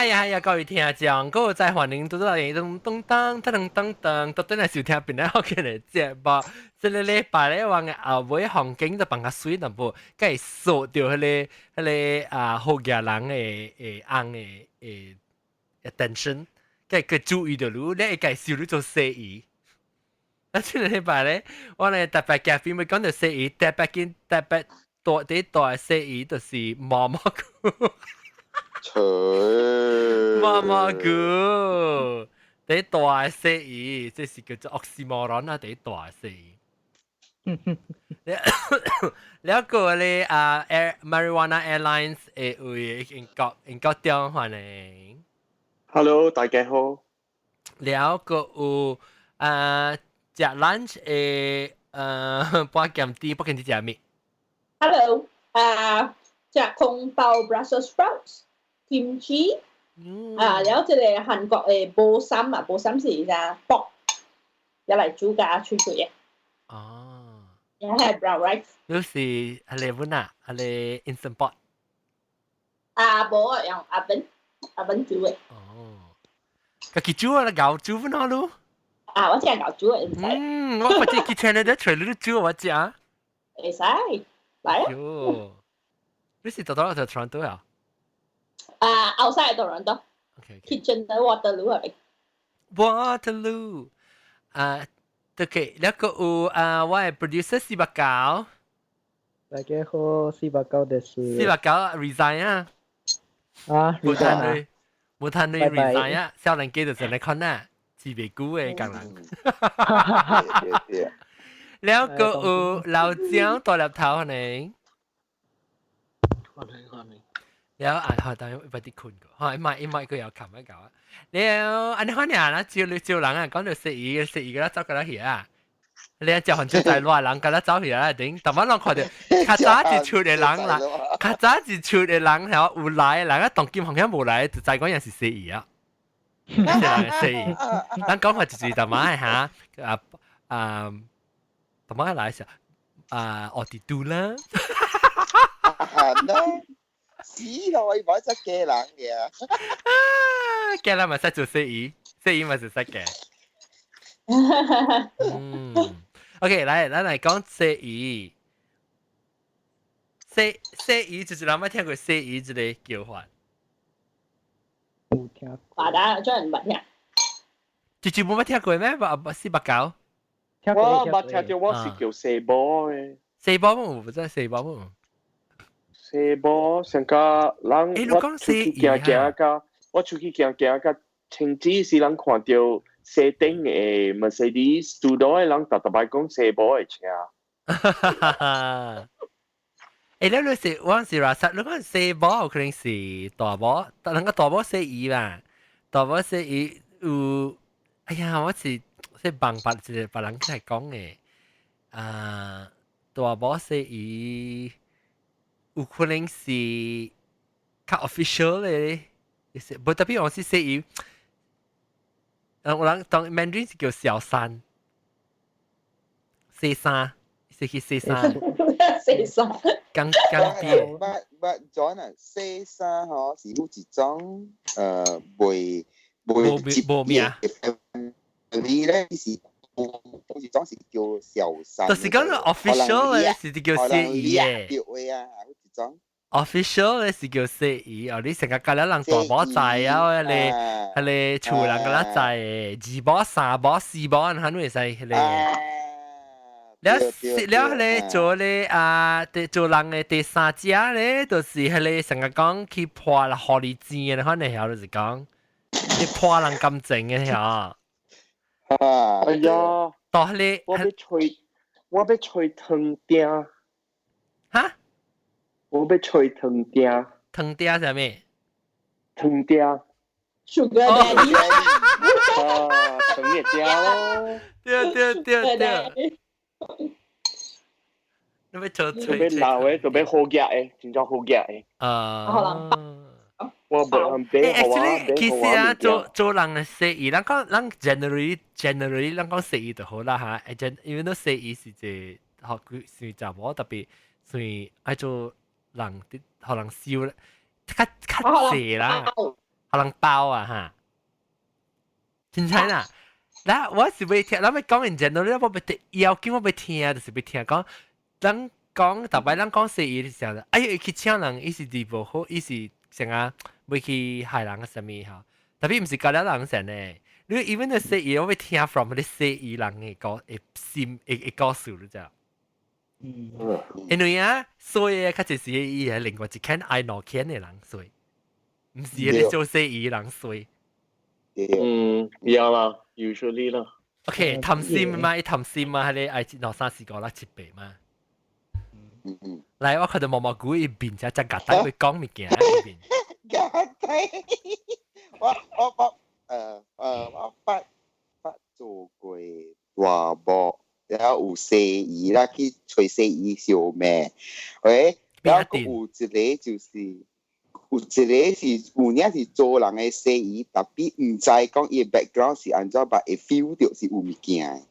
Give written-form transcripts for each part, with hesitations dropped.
係啊，各位聽眾，各位在歡迎到嚟咚咚當噔噔噔，到底係收聽邊一個嘅節目？即係禮拜咧，話嘅後尾行景就放較水淡薄，梗係掃掉嗰個好嘅人嘅紅嘅attention，梗係佢注意到你，你係收你做生意。啊，即係禮拜咧，我哋特別嘉賓咪講到生意，特別多啲大生意就是毛毛菇。毛毛菇，第一大生意，即是叫做 oxymoron 啊，第一大生意。了個咧Marijuana Airlines 會英國中歡迎。Hello， 大家好。了個有食 lunch 半減啲食咩 ？Hello，食空包 Brussels sprouts。kimchi 了這個韓國嘅煲參啊，煲參是隻卜，入嚟煮架脆脆嘅。哦，然後係 brown rice。你是係你揾啊？係你 instant pot？冇用oven煮嘅。哦，佢煮啊，牛煮翻好咯。我只係牛煮嘅，唔使。我或者去 Canada 除你都煮我只啊。會使，嚟啊！喲，你是到咗 Toronto 啊？outside Toronto。Kitchener Waterloo 係咪 ？Waterloo，對，แล้วก็我係 producer 四百九。大家好，四百九です。四百九 resign 啊？resign 冇攤你 resign 啊，少年機就成日看啊，自備股嘅工人。แล้วก็老張大粒頭你。แล้วตอนนี้ไปที่คุณก็ไม่ก็有琴一嚿啊แล้วอันนี้เนี่ยนะ照人啊講到食魚啦走過嚟啊你一隻韓國仔亂人過嚟走去啦頂但係我看到較早一出嘅人啦較早一出嘅人係有來人啊當今好像冇來就再講人是食魚啊食魚咱講話就是大媽嚇大媽來時我哋都啦死咯！我識嘅人嘅，嘅人咪識做生意咪是識嘅。OK， 嚟講生意。生意就是有冇聽過生意這個叫法？冇聽過。話打真係唔聽。就冇乜聽過咩？四百九。我冇聽到，我是叫四波嘅。四波冇，真係四波冇。西波上個人，我出去行個，前幾時人看到西頂嘅 Mercedes 拄到嘅人，特別講西波嘅車。你是我是話實，你講西波可能是大波，但係個大波西二嘛，大波西二有，哎呀，我是幫別人嚟講嘅，大波西二。有可能是較 official 嘅，不特別我是寫語，我人當 Mandarin 是叫小三，寫三，寫去寫三，寫三，剛啲。唔咗呢，寫三嗬是好一種未咩啊？你咧是好似種是叫小三，就是講 official 嘅是叫寫語嘅。official 咧是叫寫語，你成日教咗人大波仔啊，你厝人個啦仔，二波、三波、四波，肯定係你。แล้ว你做你做人嘅第三者咧，就是你成日講去破啦，學你知嘅，可能係就是講你破人感情嘅嚇。哎呀，到你我要吹糖釘。嚇？我要吹糖釘。糖釘係咩？糖釘。Sugar daddy。糖嘅釘咯。對。你要做吹？特別老嘅，特別好夾嘅，真正好夾嘅。我唔俾好啊，其實啊，做人嘅生意，咱generally，咱講生意就好啦嚇。因為都生意是隻學佢是就冇特別，所以愛做人啲學人燒咧，較濟啦。可能包啊哈，真係啦。嗱，我是未聽，咱咪講in general，我未聽，要叫我未聽，就是未聽講，咱講特別咱講西醫嘅時候，哎呀，去請人，伊是地無好，伊是成啊，未去害人嘅什麼哈，特別唔是教了人成咧。你 even 個西醫，我會聽 from 嗰啲西醫人嘅講，會告訴你知。因為啊，所以佢就是伊係另外一間愛腦腔嘅人衰，唔是你做西醫人衰。有啦 ，usually 啦。OK，談心嘛，談心嘛，係你愛攞三四個啦，七倍嘛。嚟，我看到毛毛菇一邊就夾帶會講物件一邊。夾帶，我做過話博。然後有西醫啦，去找西醫小妹，喂，然後有一個就是有人是做人嘅西醫，特別唔知講伊 background 是安怎，但會 feel 到是有物件，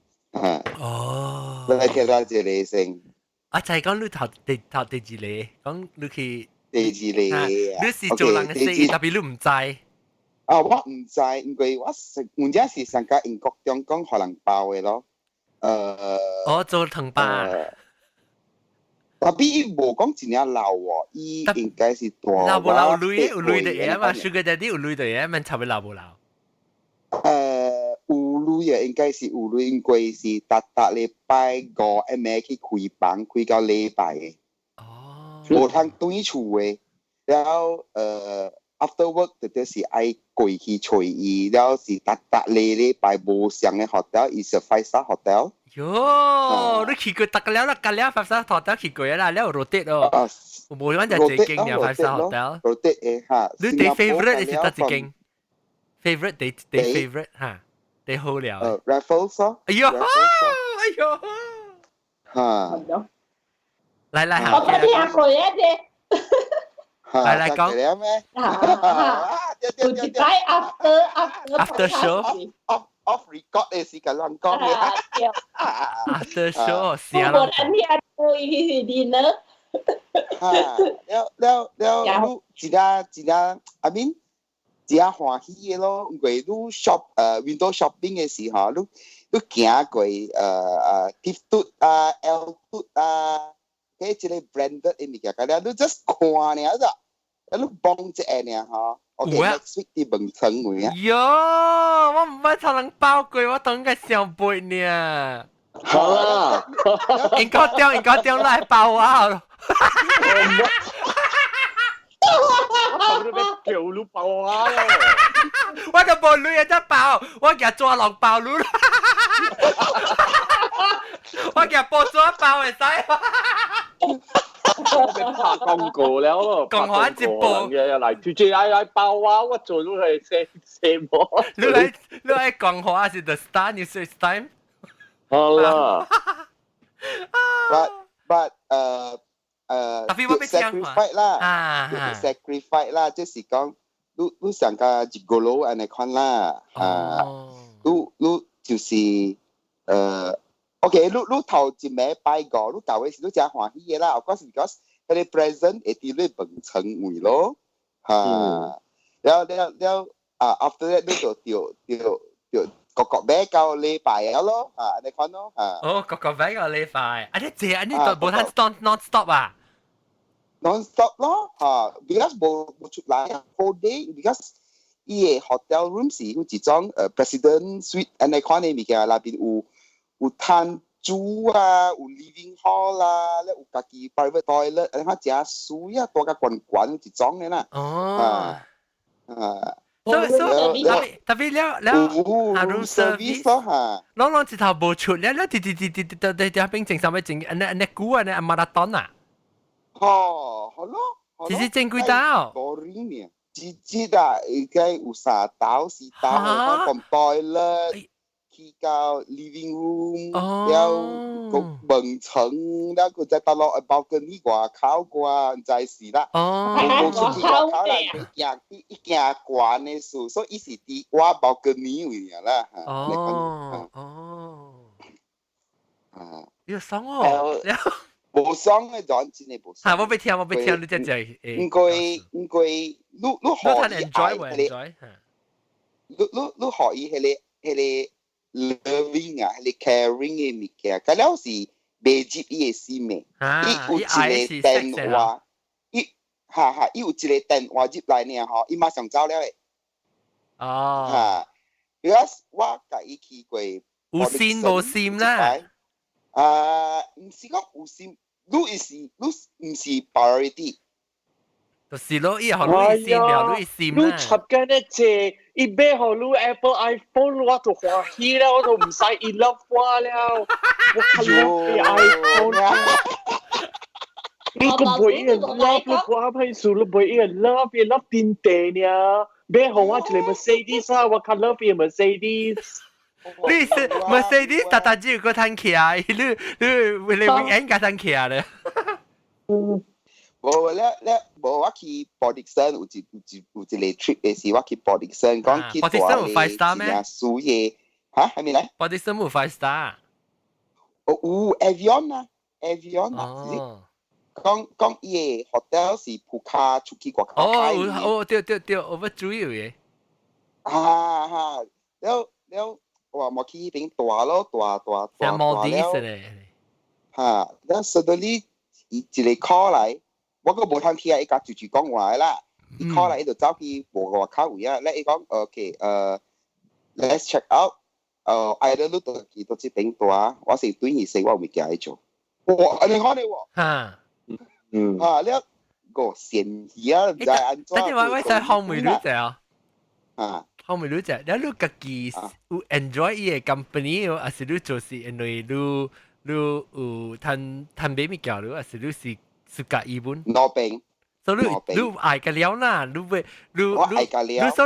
哦，你聽到這個先？啊，就係講你頭第二個，講你去第二個，你是做人嘅西醫，特別你唔知。啊，我唔知，因為我有陣時上加英國中講可能包嘅咯。我做藤巴，特別伊無講真正老喎，伊應該是大。老無老累有累的嘢嘛，Sugar Daddy 有累的嘢，問差唔多老無老。有累啊，應該是有累，因為是禮拜五暗暝去開房，開到禮拜嘅。哦。無通對厝嘅，然後after work 就是愛過去找伊，然後是禮拜無上嘅 hotel，伊是 5 star hotel。喲，你去過特了啦，隔了5 star hotel 去過啦，了 rotate 哦。冇揾就最勁嘅5 star hotel。rotate 嘅嚇。你哋 favorite 你是得最勁 ？favorite 你 favorite 嚇，你好了。Raffles 咯。哎呦，哎呦。嚇。嚟，我聽過一隻。嚟講。有一擺 after off record 嘅時間人講嘅。after show 試下啦。我哋聽過伊是 dinner。了，真係 I mean 真係歡喜嘅咯。因為你 window shopping 嘅時候，你行過Tift 啊、L 啊，嗰啲 branded 嘅物件，咁你 just 看呢咋，你幫一下呢嚇。OK，next week 啲問層會啊。喲，我唔係同人包過，我當個上輩呢。好啦，應該掉嚟包啊！我都俾叫你包啊！我就冇女人得包，我叫做落包女。我叫播咗包嚟使。我俾拍廣告了咯，講話一部嘅嚟 TGI 包啊！我做到係寫我。你係講話是 The Star News Time。好啦。But sacrifice 啦，sacrifice 啦，即是講你上個gigolo安尼看啦，你就是OK，你頭一暝拜個，你到嘅時你真歡喜嘅啦。Of course because 嗰啲 present 會喺你門層位咯，แล้วafter that 你就個暝到禮拜了咯，你看咯，哦，個暝到禮拜，อันนี้冇攤 non stop 啊 ？non stop 咯，because 冇出來 whole day because 伊個 hotel room 是有一種president suite，你看你物件內邊有攤煮啊，有 living hall 啦，咧有家己 private toilet， 你看真水啊，大甲懸一種嘅啦。哦。特別了room service 攞一頭冇出了啲冰整上面整你估啊你馬拉松啊？好咯，只是整幾道。boring 呢？啊，應該有3道4道，咁 toilet。去到 living room，แล้วก็เบิ่งเฉิงแล้วก็จะตลอดbalcony กว่าเขากว่าใจสิละก็สุดที่เขาละอีกอย่างกว่าในสู所以是ดีกว่า balcony อยู่ละในคน要爽哦，แล้ว無爽嘅狀真係無爽。我要聽你只只應該你可以 enjoy 喎 enjoy 你可以係你 loving 啊，係你 caring 嘅物件，咁了是未接伊嘅心嘅。伊有一個電話，伊有一個電話入來呢，嗬，伊馬上走了嘅。哦。because 我甲伊去過。有線無線啦。唔是講有線，你唔是 priority。就是咯，伊好攞伊線了，攞伊線啦。你插緊一隻，伊買好你 Apple iPhone， 我就歡喜啦，我就唔使伊 love 我了。我看 love 嘅 iPhone 啊！你個唔會一個 love 你掛喺樹，你唔會一個 love 電地呢？買好我一個 Mercedes 啊，我看 love 嘅 Mercedes。你是 Mercedes 特只有個攤起啊，你 weekend 個攤起啊咧。無我去 Bodixon 有一個 trip 嘅是我去 Bodixon 講去Bodixon 有 5 star 咩？樹嘢嚇係咪咧 ？Bodixon 有5 star。有 Avion 啊 ，Avion 啊，講伊個 hotel 是鋪卡出去國家。對，我注意嘅。了，我冇去邊大咯，大。像Maldives咧。了 suddenly 一個 call 來。我個無通聽伊甲住講話啦，伊 call 來伊就走去外口位啊，咧伊講 OK，let's check out，either 你到幾多隻邊度我是對伊說我有物件去做，哇，你看你喎，了個嫌疑啊，唔知安怎。但係我使後面女仔後面女仔，你家己有 enjoy 伊個 company， 還是你就是因為你有趁買物件咯，還是你是？是甲伊本，攞病，所以你愛個了啦，你所以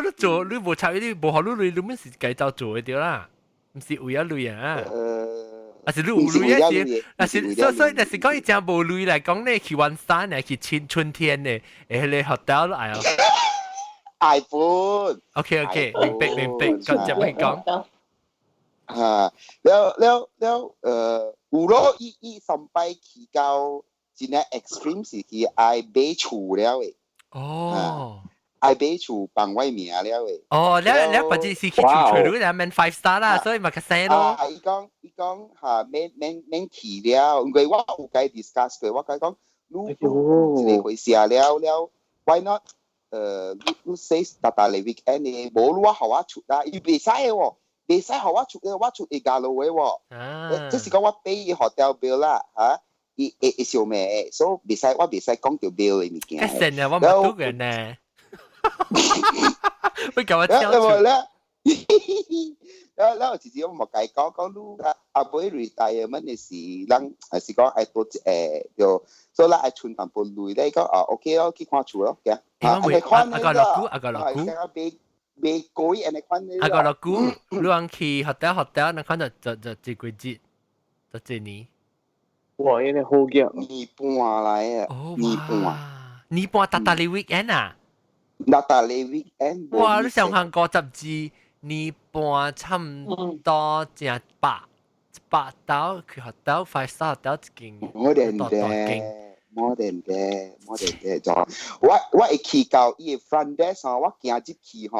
你做，你無參與，你無好你們是改造做嘅對啦，唔是為咗累啊，啊是你有累啊是，啊是所以但是講伊真無累嚟講咧，去玩山咧，去春天咧，誒你 hotel 都愛哦 ，iPhone， OK， 明白，咁就會講，了，有咯，伊上擺去到。真係 extreme 是去愛買厝了誒。哦。愛買厝幫我名了誒。哦，你或者是去厝你咧免 5 star 啦，所以咪個聲咯。伊講嚇免去了，因為我有解 discuss 過，我解講，你一個回事了 ，why not？你 say 搭嚟 weekend 呢，無你我互我出啦，伊袂使嘅喎，袂使互我出嘅，我出會加路嘅喎。即是講我俾 hotel bill 啦嚇。伊小妹，所以我袂使講條表嘅物件。成日我唔讀嘅呢，會教我跳出。แล้วจริงๆ我冇計講你阿妹 retirement 嘅時，人係是講係多就所以啦係存淡薄累咧，講OK 咯，去看厝咯，嘅。阿個落股，未改人哋看呢。阿個落股，你講去 hotel，你看就幾個節，就幾年。哇！因為好嘅，年半嚟啊，年半搭你 weekend 啊？搭你 weekend。哇！你上行50字，年半差唔多正8到去學到5 star 到一間。more than that 咗。我會去到伊個 front desk 我行入去伊個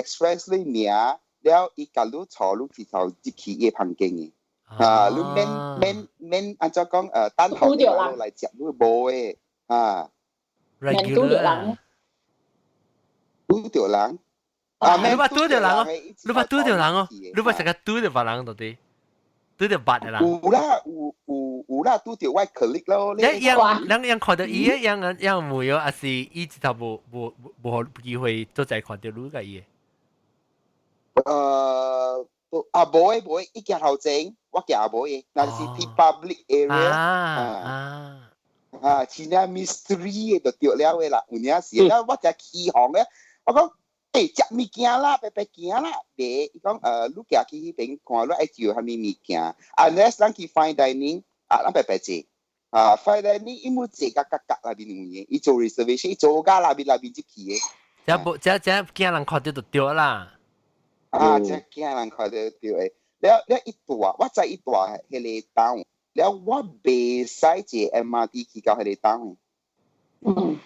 express 裏面了，伊甲你坐你去頭入去伊個房間嘅。你免按照講單頭嚟接你無誒免拄着人，拄着人你話拄着人哦，你話拄着人哦，你話成個拄着別人到底，拄着別人。有啦，拄着我 colleague 咯。樣看到伊樣冇有，還是伊直頭冇機會都再看到你個伊。冇，伊行頭前。我行冇，那是去 public area 似那 mystery 就掉了嘅啦。有陣時咧，我就起行咧，我講食物件啦，白行啦，伊講你行去嗰邊看，你愛照蝦米物件 ？Unless 咱去 fine dining 咱白坐fine dining 伊冇坐格那邊有嘢，伊做 reservation， 伊做家那邊入去嘅。這驚人看到就掉啦。這驚人看到掉誒。了一大，我知一大迄個島，了我袂使坐 MRT 去到迄个档嗯，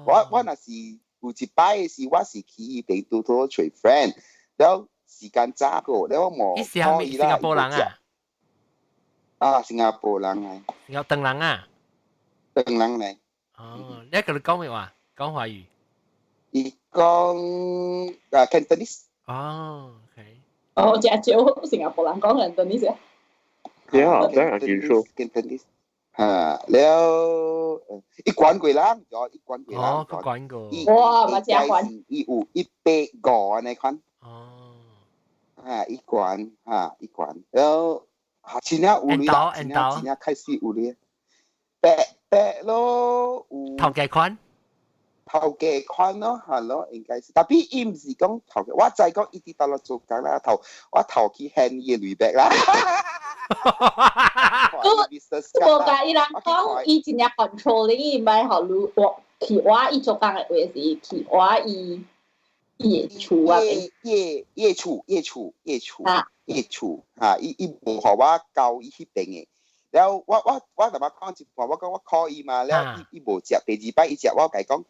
我若是有一擺是我是去迄邊拄到找 friend，了時間早過，了我冇可以啦。新加坡人啊？新加坡人嚟。有鄧人啊？鄧人嚟。哦，你喺度講咩話？講華語？伊講Cantonese。哦 ，OK。哦，真少新加坡人講Cantonese。Yeah，真係少數。Cantonese。แล้วอีกกวนกวยล่างจออีกกวนกวยล่างก็กวนกู哇มาจากกวนอีอูอีเปก่อในคอนอีกกวนอีกกวนแล้วทีนี้อูลีทีนี้開始อูลีแปะ咯頭嘅款頭嘅款咯係咯應該是，但係伊唔是講頭嘅，我就係講伊啲到落做緊啦，我頭去 hand 伊嘅雷白啦。無甲伊人講，伊真正 control 你，唔係學路我去我伊做工嘅位是去我伊嘅厝啊邊。夜厝伊無互我教伊迄邊嘅。然後我同我講一話，我講我 call 伊嘛，然後伊無食，第二擺伊食，我甲伊講，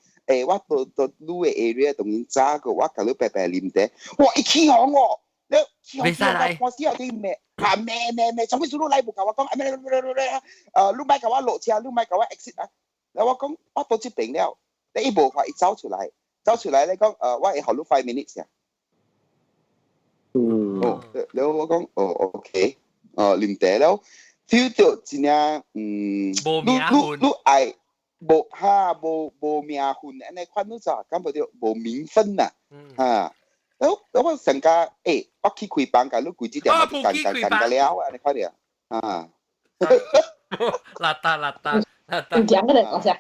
我到路嘅 area 同因早個，我甲你白白啉茶，哇！伊起哄我。未晒嚟，我知有啲咩做咩做到嚟？冇教我講，你咪教我落車，你咪教我 exit 啊！然後我講，我到這邊了，你一無話一走出來你講，我會後路5 minutes 啊。然後我講，OK，啉茶了 ，feel 到真正無名分，你愛無名分，安尼款你咋感覺到無名分啊？我成家我去開房間，你攰啲點幹了啊？你快點啊！邋遢，唔講嘅嚟講聲。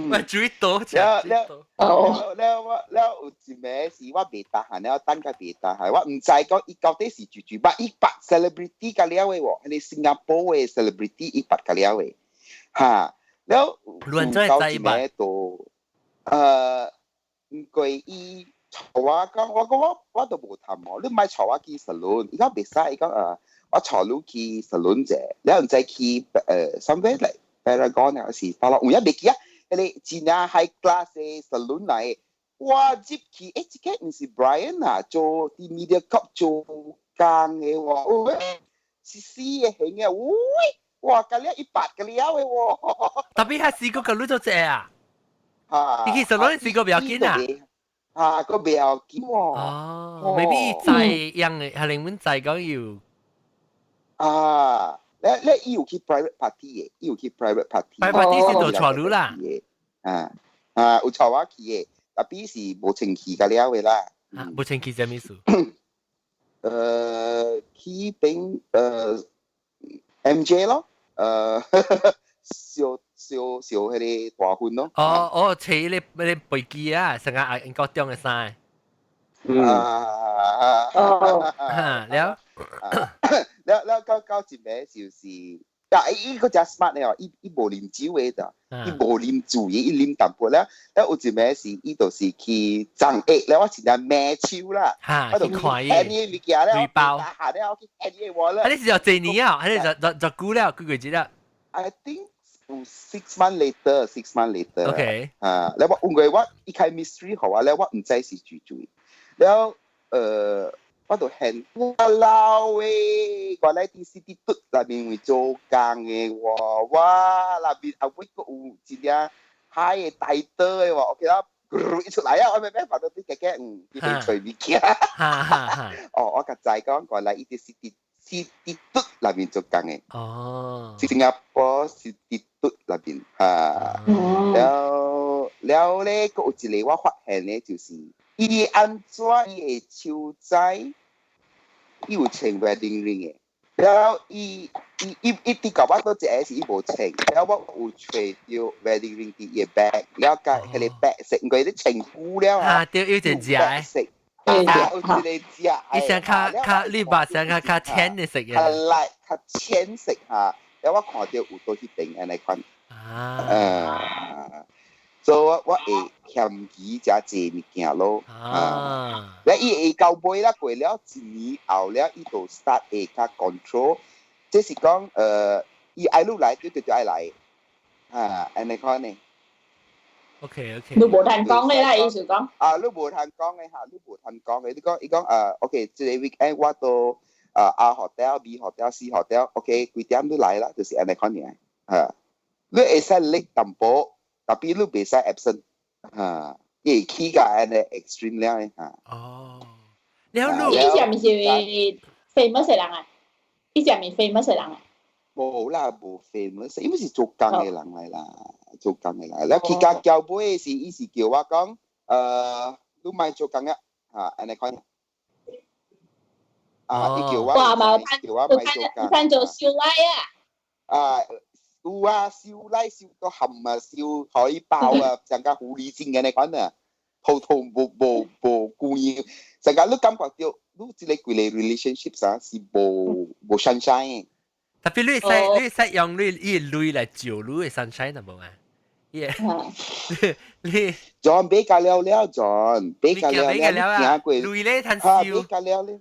喂，最多แล้ว有一暝是我未得閒，了等佢未得閒，我唔知講伊到底是住，但伊捌 celebrity 㗎了嘅喎，係新加坡嘅 celebrity 伊捌㗎了嘅，แล้ว到一暝度唔過伊。我講我都冇談喎，你唔係坐我去 salon， 而家別使講我坐你去 salon 啫，你唔使去somewhere like Paragon 還是法樂，我一未記啊，你真係 high class 嘅 salon 嚟，哇！接去即刻唔是 Brian 啊，做啲 media cup 做工嘅喎，試嘅型嘅，喂，哇！隔離100嘅了嘅喎，特別係試過個女做姐啊，你去 salon 試過比較緊啊。個比較緊喎。哦，未必在樣嘅，係另外在講要。你有去 private party 嘅，private party 先做錯路啦。有錯我去嘅，特別是冇情去㗎了嘅啦。冇情去係咩事？去邊MJ 咯，小迄個大款咯。扯你飛機啊，成個英國中嘅衫。แล้วก็จิแม่就是แต่อีก็จะ smart เนี่ยอีบ่啉酒嘅咋อีบ่啉酒嘅อี啉淡薄แล้ว有一แม่是อี都是去張eggแล้วว่าสิได้แม่ชิว啦我都看伊物件แล้ว包下แล้ว去แอนนี่ว่าแล้ว你是就這年啊，你就估了幾個月啦 I think 6 months later OK แล้วว่า因為我一開 mystery 好啊แล้วว่า唔知是住แล้ว我就很我老誒，我嚟啲 city 嘟那邊會做工嘅喎，哇！那邊還會個有一隻海嘅大刀嘅喎 ，OK 啦，一出嚟啊，我咩咩發到啲嘅，呢邊隨便嘅。我個仔講過嚟呢啲 city 嘟那邊做工嘅。哦。新加坡 city 嘟那邊แล้ว咧，個有一個我發現咧，就是伊安怎伊嘅手仔。伊有穿 wedding ring 嘅，然後伊啲搞我都只係伊無穿，然後我有揣到 wedding ring 啲嘢 bag， 然後加迄個白色，因為啲穿久了啊，對，有隻隻嘅，有一個隻，伊想較你把想較淺嘅色嘅，較淺色嚇，然後我看到有到迄邊安尼款，所以我會欠幾隻這物件咯。你伊會到尾啦，過了一年後了，伊就 start 會較 control。即是講伊愛落來，就愛來。安尼講呢。OK。你無通講嘅啦，意思講。你無通講嘅嚇，你無通講嘅。伊講OK，即個 weekend 我到A hotel、B hotel、C hotel，OK， 幾點都來啦，就是安尼講嘅。你會使 late 淡薄。tapi lu bisa absent 伊起個安尼 extreme 了了伊只咪是 famous 嘅人啊？伊只咪 famous 嘅人啊？無啦，無 famous， 因為是做工嘅人嚟啦，做工嘅人。แล้ว起個交尾是伊是叫我講，你咪做工啊，安尼講。伊叫我咪做少奶啊。有啊，燒奶燒到冚啊，燒海豹啊，成個狐狸精嘅你講啊，頭無故意，成個你感覺到你即個幾個 relationships 啊是無 sunshine。特別你使用你類來照你嘅 sunshine 係冇啊？你 John 比較了 John 比較了啊，類咧趁笑，比較了咧，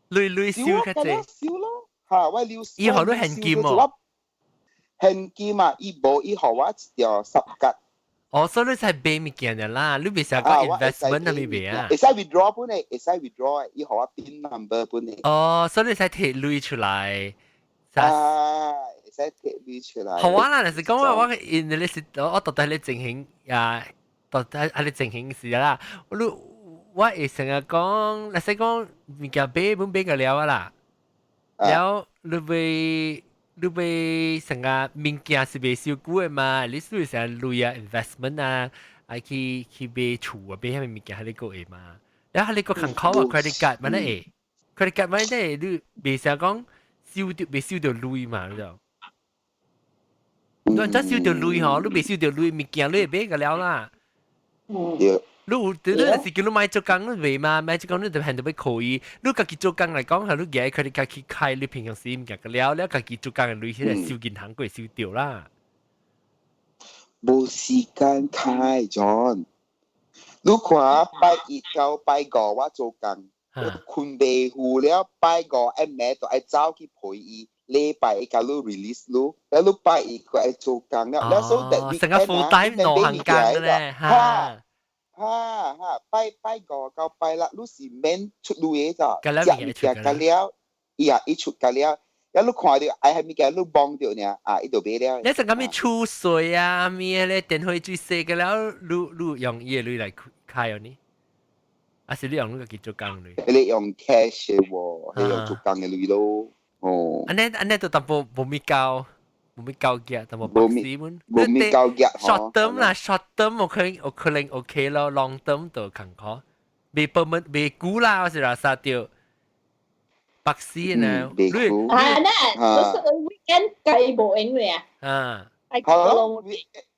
類笑嘅啫，笑咯，嚇我了，以後都很劍喎。現金啊，伊無伊互我一條10格。所以你才買物件嘅啦，你未想講 investment 係咪買啊？會使 withdraw 本嚟，會使 withdraw，伊互我 pin number 本嚟。所以你才摕類出來。會使摕類出來。好啊啦，但是講我你是我到底喺你進行到底喺你進行時啦，我會成日講，嗱使講物件買本買個了啊啦，了你會成個物件是未收股嘅嘛？你是成日類啊 investment 啊，去買厝啊，買咩物件喺你個嘅嘛？然後你個行口啊 credit card 乜嘢 ？credit card 乜嘢？你未成日講未收到類嘛？你就，你真收到類嗬？你未收到類物件，你買個了啦。你是叫你買做工，你未嘛？買做工你就係要可以。你家己做工嚟講，係你嘅佢哋家己開，你平常時唔夾嘅了，家己做工嘅類先係收銀行過收掉啦。冇時間開 John， 你看拜一到拜五我做工，困未赴了拜五一暝就愛走去陪伊。禮拜一甲你 release 你，แล้ว你拜一佢愛做工了，แล้ว so that weekend 成個 full time 挪行工嘅咧，拜五到拜六，你是免出嚟嘅咋？食物件㗎了，伊出㗎了，แล้ว你看到愛係物件，你望到呢，伊就買了。你成個咩儲水啊？咩咧電費最細嘅了，你用伊嘅類嚟開呢？還是你用你個做工類？你用 cash 喎，你用做工嘅類咯。安尼就淡薄冇咪夠嘅，淡薄白紙本。冇咪夠嘅。short term 啦 ，short term 我可能 OK 咯 ，long term 就坎坷。未permanent 未估啦，我是話殺掉白紙呢。未估。我 weekend 計冇影嘅啊。好咯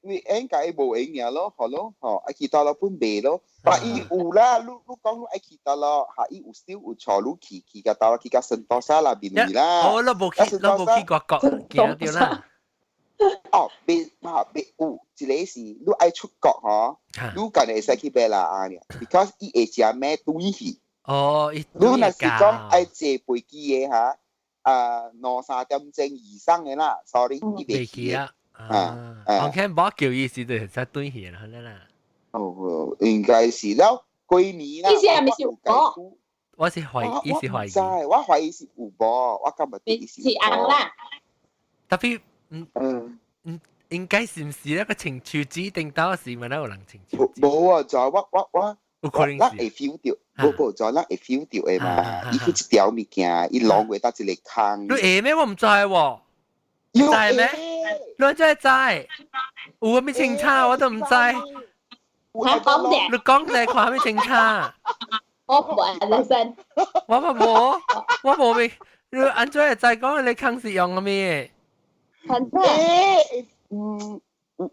，weekend 計冇影嘅咯，好咯，愛去到了本賣咯。但伊有啦，你講你愛去到咯，伊有 still 有錯，你去個到去個聖多沙那邊嚟啦。你冇去國見到啦。別有一個是你愛出國你近日會使去買啦because 伊會食咩對去。你若是講愛坐飛機嘅2-3點以上嘅啦 ，sorry， 伊袂去啊。我看冇叫意思就係使對去啦，啦。應該是了，幾年啦。意思係咪是有波？我是懷疑，我懷疑是有波，我今日啲是硬啦。特別應該是唔是一個情緒指定到時咪有人情緒？冇啊，就我可能會 feel 到，冇就會 feel 到嘅嘛。伊佢一條物件，伊攞過得一個坑。你會咩？我唔知喎。知咩？你真係知？有咩清差我都唔知。你講嘅看咩清差？我冇人生。我冇未。你安怎會知講你坑是用嘅咩？有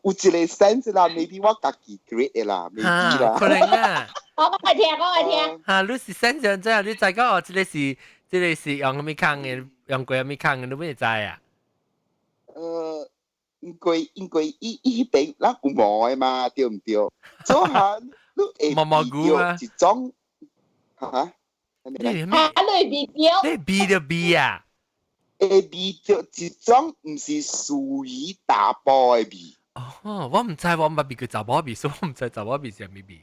一個 sense 啦 ，maybe 我家己 create 嘅啦 ，maybe 啦。可能啊。我嚟聽。你是 sense 樣啫，你知講這個是用咩坑嘅，用過咩坑嘅，你咩知啊？因為伊邊咱有毛的嘛，對唔對？所以哈，你毛毛菇啊，一種嚇，你你video，你 B 就 B 啊，會味到一種唔是屬於大波的味。哦，我唔知，我唔捌 B 佢查某 B，所以我唔知查某 B 是咩 B。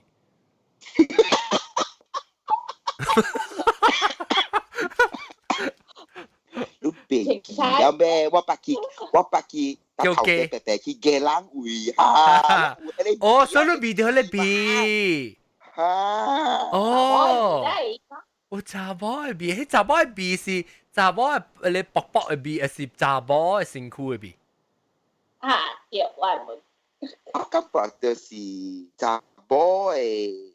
你變有咩？我捌去頭嘅白白去嘅人位嚇。哦，所以你 B 就係 B。嚇。哦。有查某嘅 B，迄查某嘅 B 是查某嘅你薄薄嘅 B，還是查某嘅身軀嘅 B？對，我感覺就是查某嘅。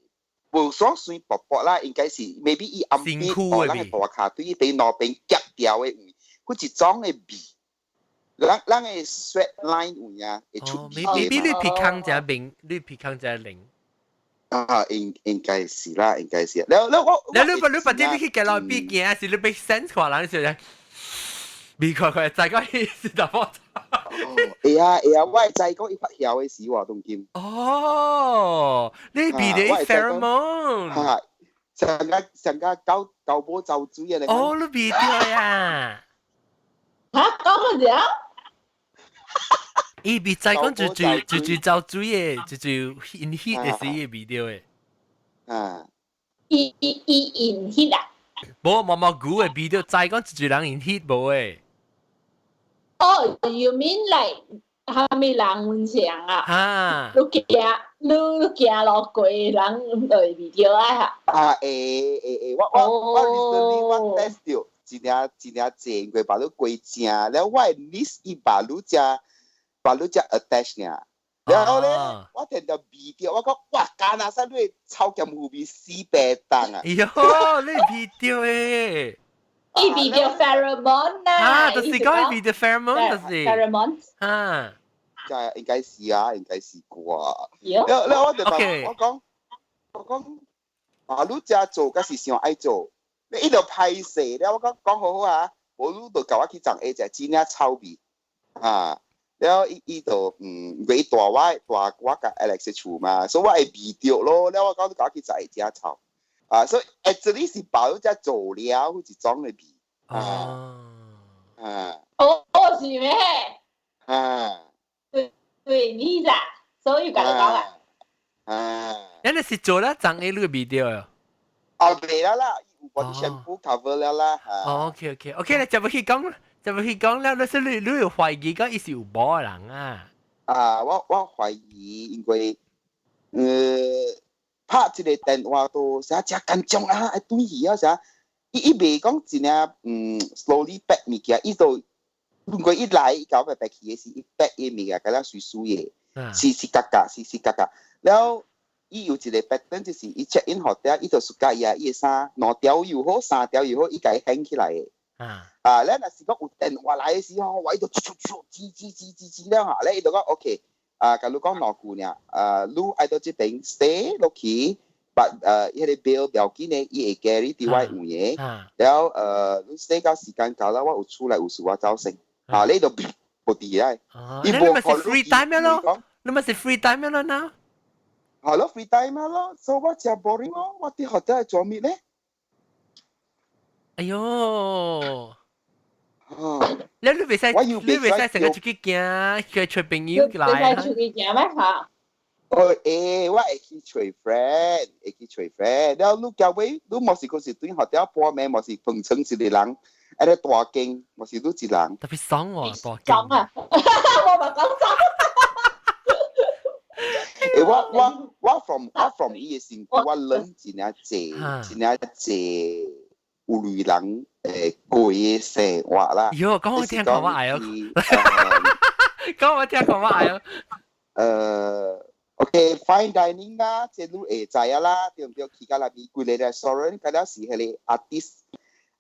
無所算薄薄啦，應該是 maybe 伊暗邊哦，咱嘅大卡對伊邊那邊夾掉嘅位，佢一種嘅味，咱嘅 sweat line 位啊，會出味嘅。maybe 你鼻腔只明，你鼻腔只靈。啊，應該是啦，應該是。แล้ว你把啲你去夾落邊件，是你俾 sense 話人時咧，鼻佢再講伊是怎麼？會啊，我係知講伊發曉嘅時話當今。哦，你鼻啲 pheromone。係，上個狗波走水嘅。哦，你鼻掉呀？講乜嘢？伊鼻再講就走水嘅，就 in heat 嘅時嘅鼻掉嘅。啊。伊 in heat 啊？冇毛毛菇嘅鼻掉，再講就人 in heat 冇嘅。Oh, you mean like 係咪人門上啊？你行路過人對 video 啊？我 recently 我 test 到一領正佢把你過正，然後我 list 伊把你只 attach 呢，然後咧我聽到 video 我講哇，加拿大你超級無比死白當啊！哎呦，你 video 誒！伊 video pheromone 啊，就是講伊 video pheromone 就是 pheromone 啊，應該是啊，應該是啩。你我講啊，你只做嗰時想愛做，你呢度拍攝咧，我講好好啊，我呢度教我去撞 A 隻真係臭味啊，然後呢度佢大我甲 Alex 處嘛，所以我係 video 咯，然後我講你教我去撞 A 隻臭。啊，所以 actually 是包只做了一種嘅味。是咩？對，你啦，所以咁講啦。你是做了裝 A 個 video 啊？哦，未啦，我啲全部 cover 了啦。OK，你就要去講了，你有懷疑講伊是有冇人啊？我懷疑，因為拍一個電話都成真緊張啊！對伊啊，成伊袂講真啊，slowly pack 物件，伊就如果伊來伊搞白白去嘅是伊 pack 嘅物件，咁樣水嘅，時格，然後伊有一個 pattern 就是伊 check in hotel，伊就暑假伊嘅衫兩條又好，三條又好，伊家hang起來嘅。咧若是講有電話來嘅時候，我伊就吱了嚇，咧伊就講 OK。假如講兩句呢，你愛到這邊 stay 落去，但迄個表要緊呢，伊會 carry 啲外有嘢，然後你 stay 到時間到啦，我有出來有事我走先，你就不地來。你咪是 free time 咯，你咪是 free time 咯嗱。係咯 ，free time 咯，所以我真 boring 咯，我啲學仔係做咩咧？哎呦！你袂使成日出去行，去找朋友來。你會出去行咩嚇？我會去找 friend，然後你交尾，你莫是嗰時對學校半暝，莫是碰成一個人，喺度大驚，莫是你一人。特別爽喎，大驚。爽啊！我咪講爽。我 from 伊嘅身軀，我諗真係有類人過嘅生活啦。喲，講我聽講我愛哦。講我聽講我愛哦。OK fine dining 啦，即係你會知啊啦，對唔對？去到那邊貴嘅 restaurant，嗰啲是係個 artist，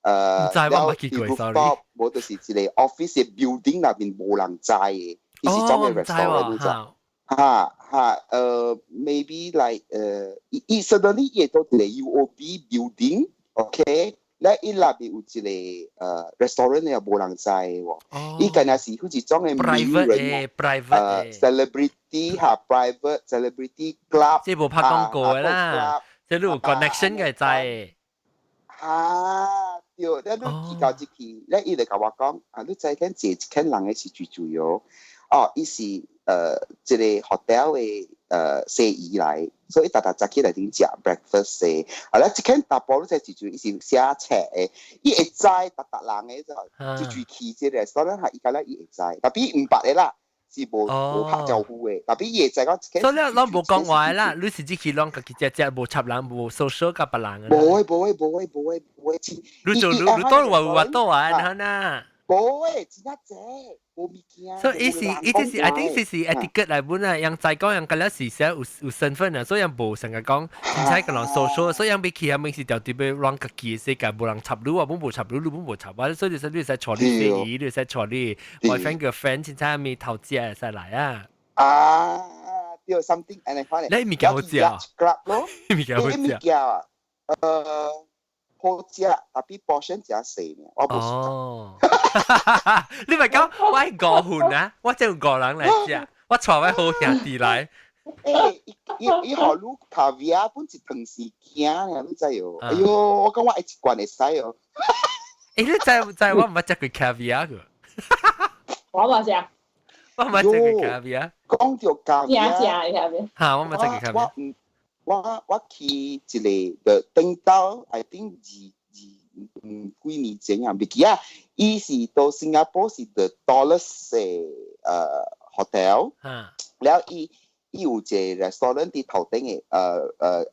唔知我冇去過 ，sorry。冇就是一個 office 嘅 building 那邊冇人知嘅，伊是種嘅 restaurant 你知。maybe like 伊 suddenly 亦都係 UOB building，OK。咧伊內邊有一個restaurant 又無人知喎，伊間係是好似種嘅名人celebrity 嚇 private celebrity club，即係冇拍廣告嘅啦，即係你有 connection 嘅制。對，咧你去到一期，咧伊就甲我講，你知間坐一間人嘅是最主要，伊是一個 hotel 嘅生意來，所以大早起來頂食 breakfast 嘅，咧一間大部你知最主要伊是寫冊嘅，伊會知人嘅就最去即個，所以伊講咧伊會知，特別唔捌嘅啦。是無拍招呼嘅，特別伊會知講。所以咱無講話啦，你是只去啷家己只無插人，無 social 甲別人嘅。無會。你做你多話多玩嚇呐。無會，真係濟，無物件。所以伊是 I think 是 etiquette 嚟本啊，人在講人嗰陣時寫有身份啊，所以人無成日講，而且個人 social，所以人比其他名是條對邊啷家己世界無人插你啊，冇插你，你冇插啊，所以你使坐你司儀，你使坐你外 friend 個 friend，現在咪投資啊，使嚟啊。對 something and I find it。你物件好食啊？物件好食啊？好食，特別 portion 真細呢，我冇食。你咪講我係5份啊，我只有5人嚟食，我帶我好兄弟來。伊學你卡維亞本一頓時間呢，你知喎？哎呦，我講我一罐會使哦。你知我唔食過卡維亞個？我冇食。我唔食過卡維亞。講到卡維亞，嚇，我唔食過卡維亞。我去一個頂島 ，I think 幾年前啊，唔記啊，伊是到新加坡是 the tallest hotel，然後伊有一個 restaurant 喺頭頂嘅，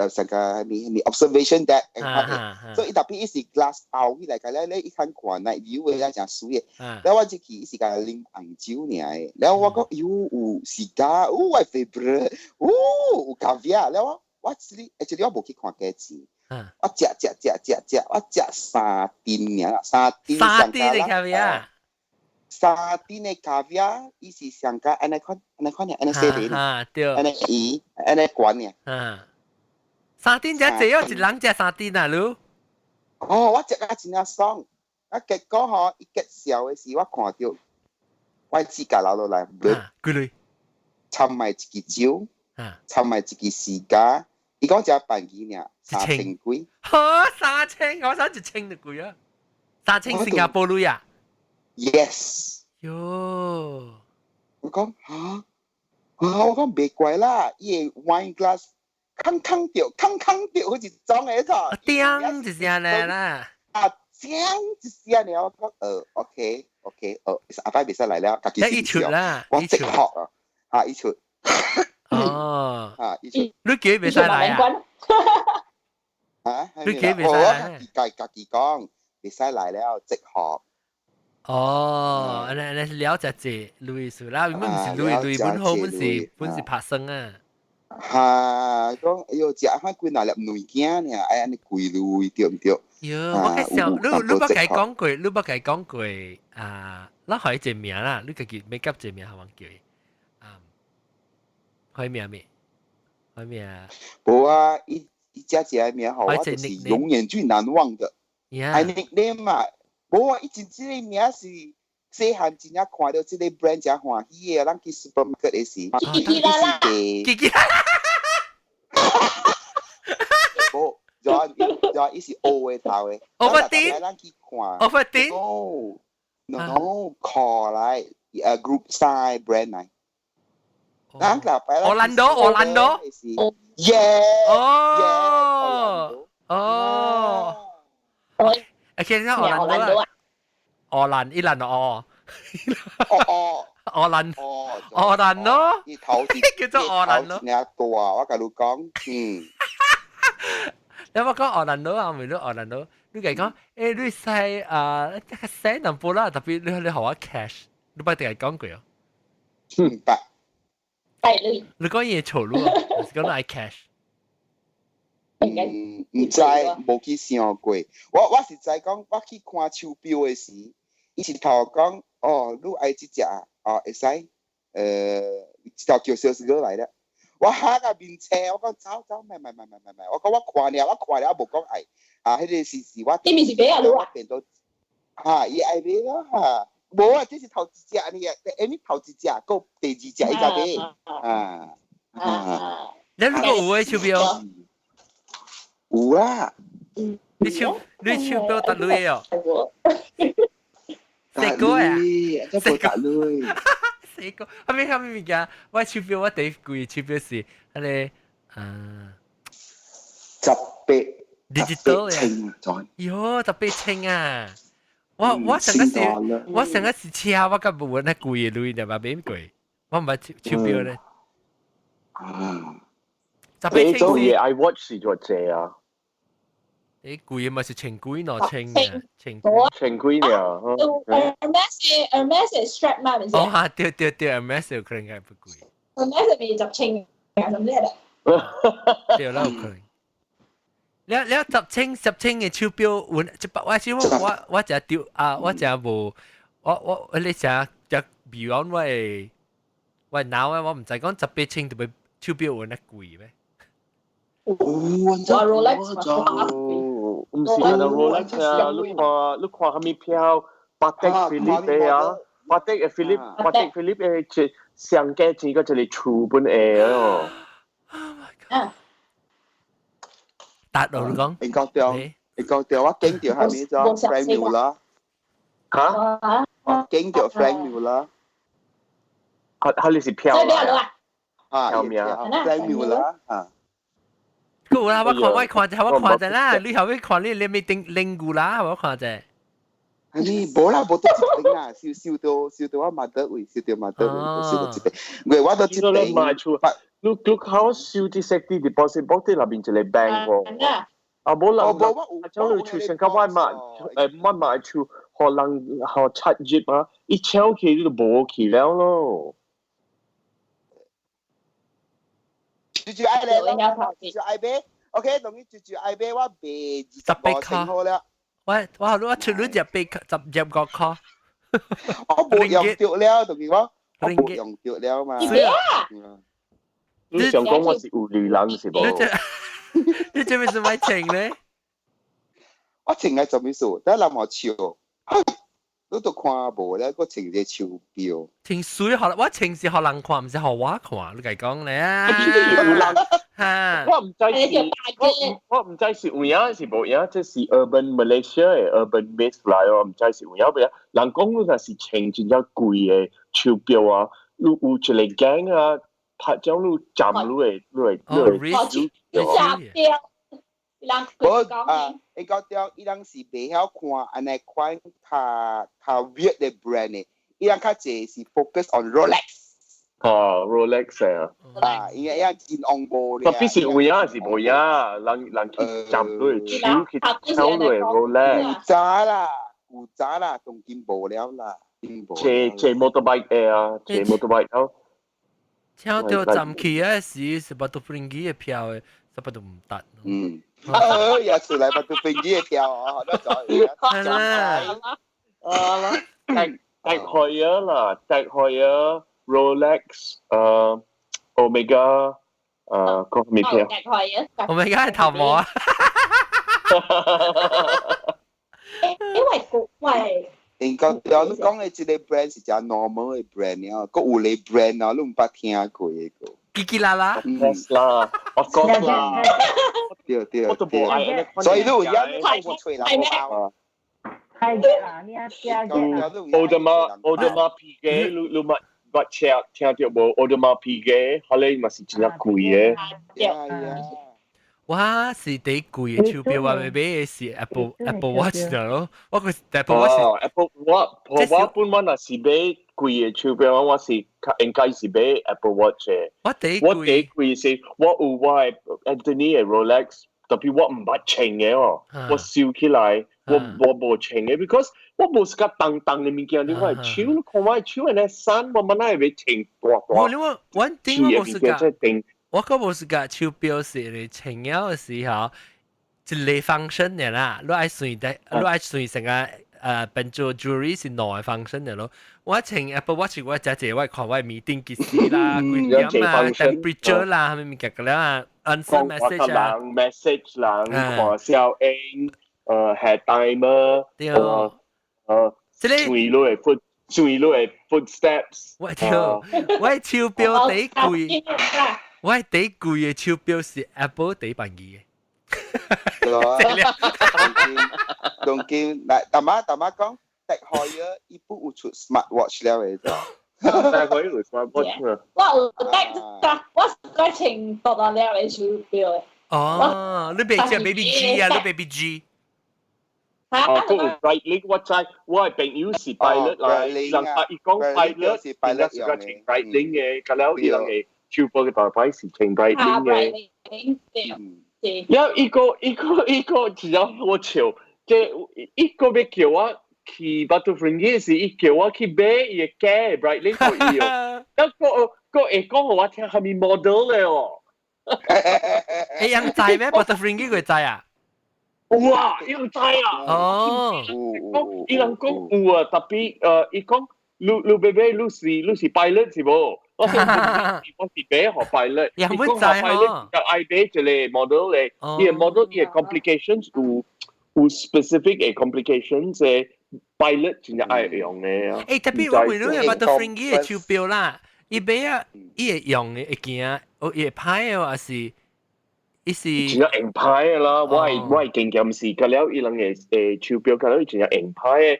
成個係 observation deck，所以特別伊是 glass out 起來嘅咧，你一看看 night view 嘅咧真水嘅，然後我一去伊是個啉紅酒爾嘅，然後我講有時間，我 favorite，有咖啡啊，然後我actually我冇去看價錢，我食，我食3丁爾，3丁上加啦。沙丁嘅咖啡啊，伊是上加安尼款呢，安尼細啲，對，安尼圓，安尼管嘅。沙丁只只有一人食沙丁啊，你？我食啊真係爽，結果吼，伊結銷嘅時，我看到我指甲流落來，幾類？摻埋一支酒，摻埋一支時間，伊講只飯幾爾，3000幾。嚇，3000，我想1000就貴啊，3000新加坡鐳啊。Yes。喲。我講嚇，我講別怪啦，伊個 wine glass。鏗掉，好似裝喺度。叮一聲嚟啦。叮一聲嚟，我講OK，阿輝別使嚟啦，自己先笑。我直學啊，一出。一出。你幾別使嚟啊？你幾別使嚟？自己講，別使嚟了，直學。你了解這類數啦，原本唔是類本好，本是拍生啊。講哎呦，食翻幾拿粒物件呢？安尼貴類對唔對？我介紹，你不該講過啊，咱可以一名啦，你自己make up 一名，好忘叫開名咩？開名？冇啊，一家名好，我就是永遠最難忘的。係 nickname 嘛，冇啊，以前這個名是細漢真正看到這個 brand 真歡喜嘅，咱去 supermarket 嘅時，Kiki啦，冇，就伊是 O 嘅頭嘅。Ovaltine，咱去看。No， call 嚟，group size brand 嚟。Orlando。OK， 你睇Orlando啊。Orlando，叫做Orlando。我甲你講，你有冇講Orlando啊？咪都Orlando，你講你使使淡薄啦，特別你學我 cash，你唔定係講句啊。你講嘢嘈咯，講到係 cash。唔知，冇去想過。我是知講，我去看手錶嘅時，伊是頭講，你愛這隻啊，會使，一條叫小哥來的。我嚇個面車，我講走，唔係，我講我看了，我冇講係迄個是我。你咪是俾啊你啊？變到伊愛買咯嚇，冇啊，這是頭一隻呢個，你頭一隻，個第二隻伊個買你如果有誒手錶，有啊，你手錶搭類哦，四個啊，四個類。四個，後面物件，我手錶我第一貴手錶是迄個18 digital 呀，喲18,000啊！我上個是車，我根本冇那貴嘅類嘅嘛，免貴，我唔係手錶咧。18,000做嘢 iWatch 是做借啊？誒貴咪是千幾咯，千幾啊？Hermes 係 strap 嘛，咪先？哦嚇，對 ，Hermes 有可能係不貴。Hermes 咪10,000㗎，咁啲係對啦，有可能。你10,000嘅手錶，我就丟啊，我就無，你成只 beyond 我腦我唔知講18,000特別手錶有那貴咩？Rolex 唔是啊 ，Rolex 啊，你看下面票，Patek Philippe 啊，Patek Philippe 嘅上價錢個就係儲本嘢咯。達到你講，你講掉，我驚掉下面咗 Frank Muller，嚇？我驚掉 Frank Muller，佢你是票啊，Frank Muller 啊。กู啦我看者啦，你後尾看你未定กู啦，我看者。你冇啦，冇得接頂啊！笑到我麻得位，笑到接頂。我都接頂。你考笑啲識啲 deposit box 啲入邊就嚟 bank 喎。啊冇啦，將你出成個萬買出，可能學七折啊，一千期都冇期了咯。住愛咧，住愛買 ，OK，同你住愛買，我賣18千好了。我出咗10個塊，我冇用掉了，同你講，我冇用掉了嘛。你想講我是有女人是冇？你做咩事買情咧？我情係做咩事？但係諗我笑，你都看無咧，個情隻手錶。情水學，我情是學人看，唔是學我看。你計講咧啊！我唔知是有影是無影，這是 Urban Malaysia 嘅 Urban Base 嚟哦，唔知是有影唔影。人講你若是情真正貴嘅手錶啊，你有一個鏡啊，拍將你站你你講掉，伊人是袂曉看安尼款較 weird 嘅 brand 嘅，伊人較濟是 focus on Rolex。Rolex 啊，伊真昂無咧。特別是有影還是無影？人去站對手去抽對 Rolex。有渣啦，仲見無了啦。借 motorbike 啊，借 motorbike 咯。抽到站去嗰時，十八度飛機嘅票嘅，十八度唔得。又出嚟把到飛機嘅票啊，得咗。係啦。Tag Heuer 啦，Tag Heuer Rolex Omega 個咩票？Omega 係頭毛啊！因為你講嘅即個 brand 是只 normal 嘅 brand 啊，個有你 brand 啊，你唔捌聽過嘅個。Kiki Lala。Tesla，我講啦。對。我都冇愛，所以你而家冇吹啦，冇。係啊，呢一家嘅。Audemars Piguet，你咪聽到冇 ？Audemars Piguet，後來咪是真係貴嘅。我是第貴嘅手錶，我買嘅是 Apple Watch 咯。我個 Apple Watch。我本來那是買貴嘅手錶，我是應該是買 Apple Watch 嘅。我第貴是我有我 Anthony 嘅 Rolex，特別我唔捌稱嘅哦，我笑起來我冇稱嘅 ，because 我冇時間當嘅物件，你看手，你看我手嘅衫，我乜嘢會稱大。我冇時間。我個冇時間手錶是你稱了嘅時候，一個 function 嘅啦，你愛隨成個變做 jewelry 是內放身嘅咯。我請 Apple Watch 我只隻我看我meeting 幾時啦，幾點啊 ，temperature 啦，係咪咪嘅啦，answer message 啊 ，message 啦，看小影，head timer，注意落嘅 footsteps。我手錶第貴，我第貴嘅手錶是 Apple 第100嘅。仲見嗱，大媽講，迪海啊，伊不會出 smart watch 了嘅就。但係佢有 smart watch 啊。我有得，我個程度到了嘅手錶嘅。哦，你別隻 Baby G 啊，你 Baby G。哦，嗰個 Breitling 我知，我係朋友是 pilot 啦，人啊，伊講 pilot 是 pilot 是個程 Breitling 嘅，咁了伊人嘅手錶嘅大牌是程 Breitling 嘅。一個只要我笑，即一個要叫我去 Butterfingers 時，伊叫我去買伊嘅假 Breitling 可以哦。個會講我聽係咪 model 嘅哦？誒，人知咩 Butterfingers 佢知啊？哇！伊人知啊！哦，伊人講有啊，特別伊講你妹妹你是 pilot 是無？我是買學 pilot， 伊講學 pilot 就愛買一個 model 咧，伊個 model 伊個 complications 有 specific 嘅 complications 嘅 pilot 真係愛用嘅啊。誒，特別我為咗係 Butterfingers 嘅手錶啦，伊買啊，伊會用嘅會行，伊會歹嘅還是？伊是真係硬派嘅啦，我係經驗是，咁了伊人嘅手錶，咁了伊真係硬派嘅，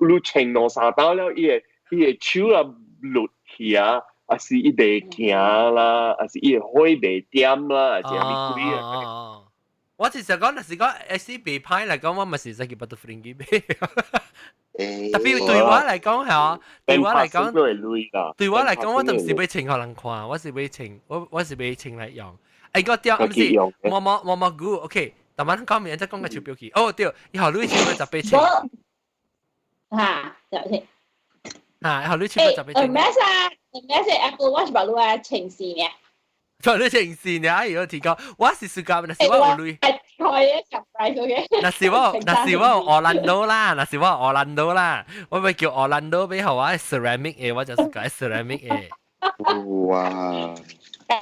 有穿兩三刀了，伊個手啊落去啊，還是伊袂行啦，還是伊個血袂點啦，還是係咪貴啊？我其實講，若是講 S 袂歹嚟講，我咪是使叫 Butterfingers 買。特別對我嚟講係啊，對我嚟講，對我嚟講，我都唔是要穿互人看，我是要穿，我是要穿嚟用。誒，個掉唔是，我估 ，OK，但係講明即係講個手錶機，哦對，以後你手錶就俾錢，嚇，就先，以後你手錶就俾錢。唔係 Apple Watch 把你話情線嘅，做你情線啊！如果提講，我是暑假，那是我有女，係一十塊嘅，那是我奧蘭多啦，那是我奧蘭多啦，我咪叫奧蘭多俾後我 ceramic 嘅，我就是改 ceramic 嘅。哇！買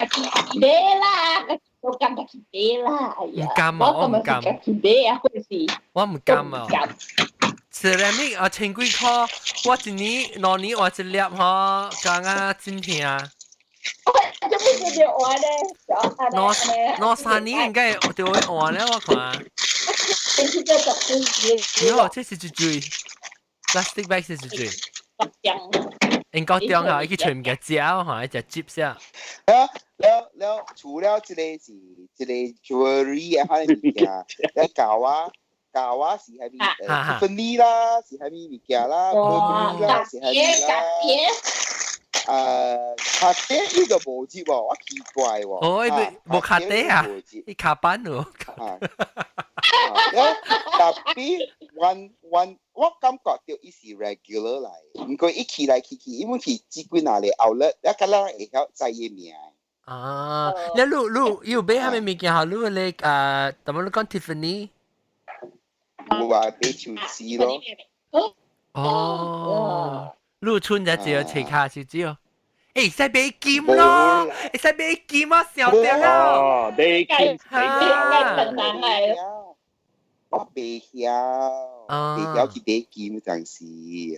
啦，我敢去買啦，哎呀，唔敢啊，我唔敢。去買啊，嗰時我唔敢啊。ceramic 啊，千幾塊，我一年兩年換一粒嗬，講啊真聽。做咩叫換咧？攞3年應該就會換咧，我看。喲，這是一嘴 ，plastic bag 是一嘴。英國中嚇，伊去全嘅膠嚇，一隻接先。了，除了這個是一個 jewelry 嘅嚇物件，咧教啊是係咪Tiffany 啦，是係咪物件啦，Burberry 啦，是係咪啦？卡爹呢個無接喎，我奇怪喎。哦，冇卡爹啊，你卡板喎。特別我感覺到伊是 regular 嚟，唔過伊起來去，因為佢只幾哪裡 outlet，一個人會曉知伊名。啊，你有買下面物件好，你咧點樣你講 Tiffany？我話買手指咯。哦，你穿只只有切卡手指哦。誒，使買金咯，使買金啊，小點啊。哦，買金我未曉去買金陣時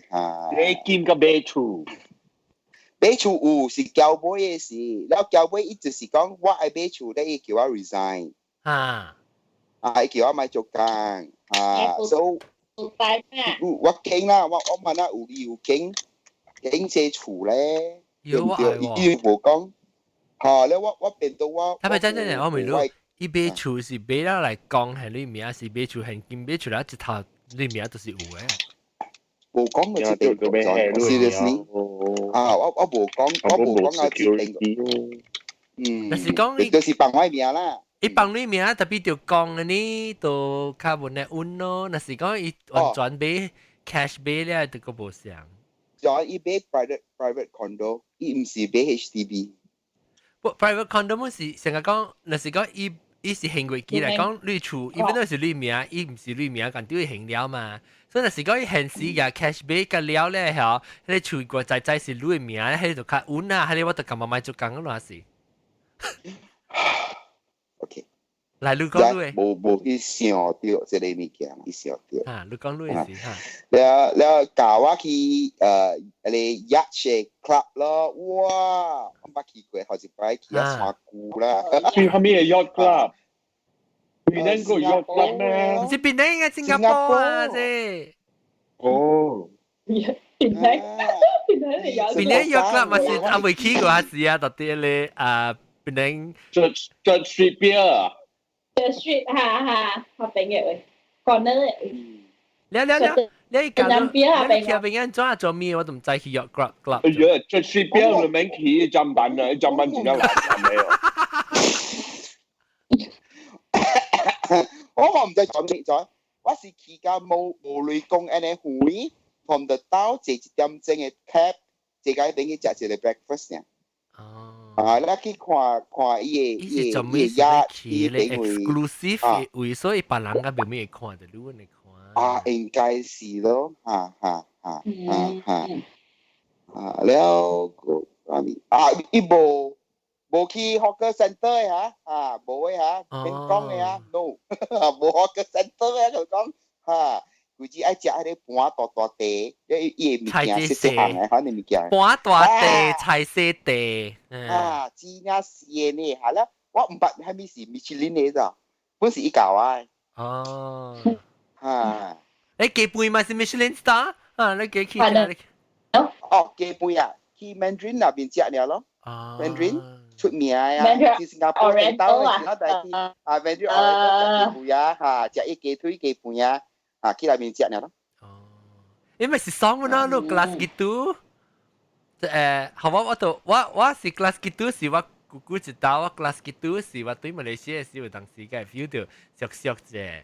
嚇。買金個買厝。買厝有是交杯嘅事，然後交杯伊就是講我愛買厝咧，伊叫我 resign。伊叫我買做工所以我驚啦，我問下有驚這厝咧，對唔對？伊無講，咧我變到我。他咪真我未รู้伊買厝是買了來講係你名，是買厝現金買出來一套你名都是有嘅。無講嘅決定，seriously。我無講啊決定。但是講你就是幫我名啦。伊幫你名，特別就講嘅呢，就較無呢穩咯。若是講伊完全買 cash 買了，就個無相。就伊買 private condo， 伊唔是買 HDB。private condo 冇是成日講，若是講伊是行過機嚟講，你厝，伊本來是你名，伊唔是你名，咁都要行了嘛。所以若是講伊現時嘅 cash back 嘅了咧，嚇，你處過仔是攞名，喺度較穩啊，喺你我就咁買做工咯，是。OK。來，你講你。無去想到即個物件，去想到。啊，你講你是哈。了教我去你 yacht club 咯，哇！我捌去過，好一擺去啊山谷啦。去後面嘅 yacht club。邊個 yacht club 咩？唔是邊個嘅新加坡啊？啫。哦。邊個yacht club 咪是阿未去過下時啊？到底咧啊邊個 ？Church Street Pier。Church Street 嚇，我邊嘅corner。你講邊個做咩？我都唔知去 yacht club。哎呀 ，Church Street Pier 裏面去站板啊，站板點樣玩沒有？我唔知講咩咗，我是去到無雷公安尼會 ，from the town 坐一點鐘嘅 cab， 坐到等於食一個 breakfast 呢。啊，你去看伊exclusive 位，所以別人嘅未必會看的，如果你看。啊，應該是咯，了個伊無去 hawker center 嘅嚇，無嘅嚇，邊講嘅嚇 ，no， 無 hawker center 嘅佢講嚇，佢只愛食迄個盤大地，伊物件細行嘅，可能物件。盤大地，菜細地。啊，真正是呢，係啦，我唔捌係咪是米其林嚟咋，本是伊教啊。哦。嚇！你幾杯咪是 Michelin Star？啊，你幾去？哦，幾杯啊？去 Mandarin 那邊食了咯。Mandarin 出名啊！去新加坡地道嘅時候，但係啊 Mandarin Oriental 幾杯啊嚇，食伊雞腿幾杯啊，啊去那邊食了咯。哦，因為是爽嘅咯，你 glass gitu。好我是 glass gitu 是我姑姑知道，我 glass gitu 是我對馬來西亞時有當時嘅 feel 到熟啫。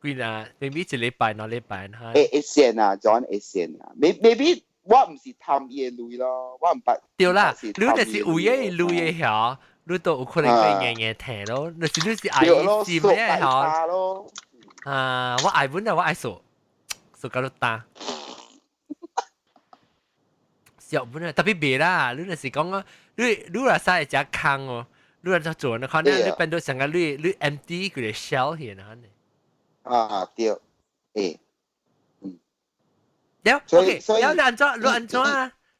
幾啊 ？maybe 一禮拜兩禮拜哈。會先啊 ，John 會先啊 ，maybe 我唔是貪伊嘅類咯，我唔捌。對啦，你就是有嘢類嘅嚇，你都有可能會硬硬聽咯。你是愛心嘅嚇。啊，我愛本啊，我愛數到都打。小本啊，特別別啦，你就是講啊，你話曬只坑哦，你話做做，你可能你變到成個你 empty 佢哋 shell here 啊。啊，對，誒，有 OK， 有你安怎啊？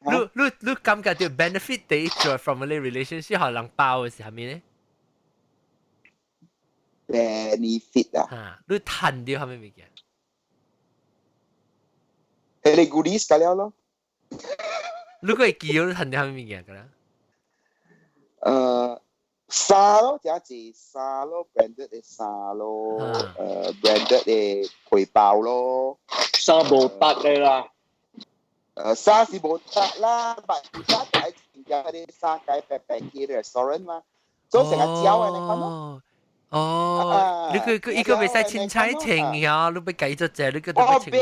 你感覺到 benefit 第一做 from a relationship 可能包嘅是係咩咧 ？benefit 啊？嚇，你談到係咩物件？你 goodies 㗎了咯。你個記憶你談到係咩物件㗎啦？衫咯，只係衫咯 ，branded 嘅衫咯，branded 嘅背包咯，衫冇得嘅啦。衫是冇得啦，但係衫係有啲衫解白白嘅 restaurant 嘛，做成個膠嘅你講咯。哦，你個未使凊彩停呀，你要計咗隻，你個都要停票。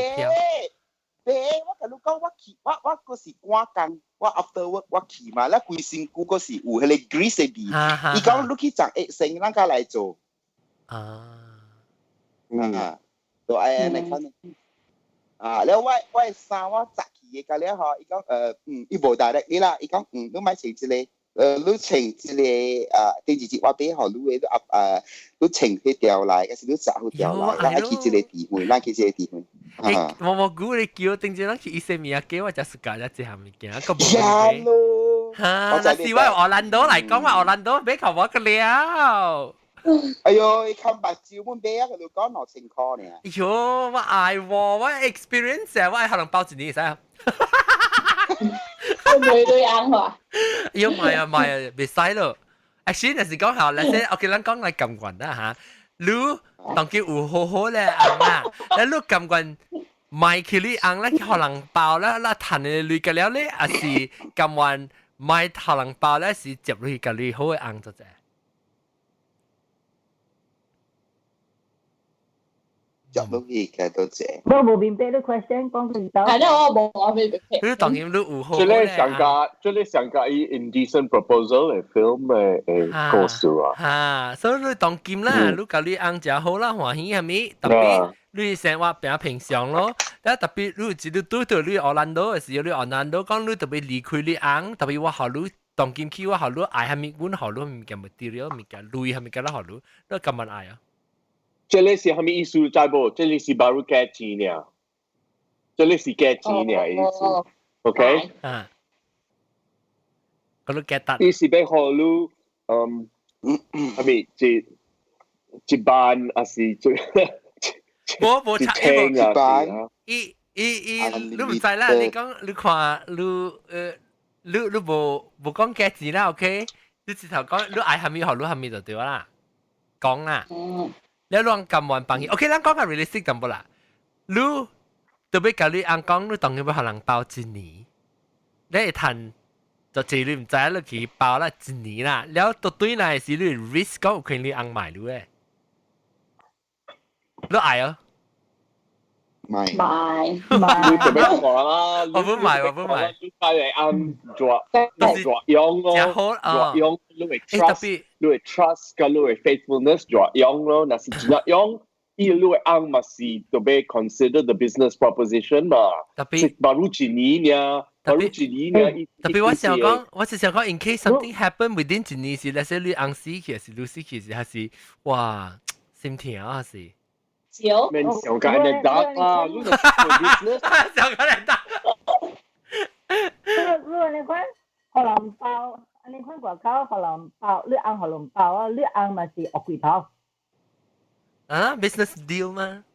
我同你講，我嗰時趕工，我 after work 我去嘛，咧規身軀嗰時有迄個 grease 嘅味。伊講你去賺8成，咱家來做。都愛安尼款。แล้ว我衫我紮起嘅個了嗬，伊講伊無direct你啦，伊講你買穿一個，你穿一個第二節我俾好你嘅你穿去條來，還是你紮去條來，咱去一個地方，咱去一個地方。我估你叫定住，咱去伊些物啊，叫我就暑假一隻下物件，個冇嘅。嚇！那是我奧蘭多嚟講，我奧蘭多俾求我個了。哎呦，你看白照本俾啊，佢就講落情況呢。哎呦，我愛喎，我 experience 啊，我可能包住你，使啊。女啱喎。哎呦，唔係啊，未使咯。actually 那是講下，嗱先，OK，咱講嚟撳棍啦嚇。你當叫有好好咧紅啦，แล้ว你撳棍買起你紅咧，可能包咧，嗱彈你類嘅了咧，還是撳棍買可能包咧，是接落去嘅類好嘅紅咗啫。入到去嘅都正。我冇明白你 question 講佢到。係咧，我冇明白。你當然你有好。即係想架以 indecent proposal 嚟 film 嘅故事啊。所以你當劍啦，你教你紅就好啦，歡喜係咪？特別你生活比較平常咯。但特別你知道對對你奧蘭多嘅時候，你奧蘭多講你特別離開你昂，特別我學你當今期我學你愛係咪阮學你物件物資料物件類係咪件啦學你，你咁樣愛啊？這裡是係咪意思在不？這裡是 baru 加錢呢？這裡是加錢呢意思 ？OK？ 啊，嗰度 get 得。你是俾學你係咪一班還是最？冇差一班。你唔知啦，你講你看你冇講價錢啦 ，OK？ 你直頭講你愛係咪學你係咪就對啦，講啦。你亂咁玩朋友 ，OK？ 咱講下 realistic 咁不啦？你特別教你啱講，你當然要學人包一年，你會談就自你唔知你去包啦一年啦，แล้วตัว對嚟是你 risk 講有可能你啱買你嘅，你愛啊？買，你特別講啦，我不買，你帶嚟啱作用咯，作用你會 trust，你會 trust 跟你會 faithfulness 作用咯，那是作用，你會啱嘛是特別 consider the business proposition 嘛，係baru 一年呀，baru 一年呀，特別我是想講 ，in case something happen within 一年時，那些你啱死去是，你死去是，還是哇心痛啊是。免想解嚟打啊！你係 business， 想解嚟打。如果你看荷蘭包，你看廣告荷蘭包，你按荷蘭包啊，你按咪是鱷魚頭。啊 ，business deal 嗎？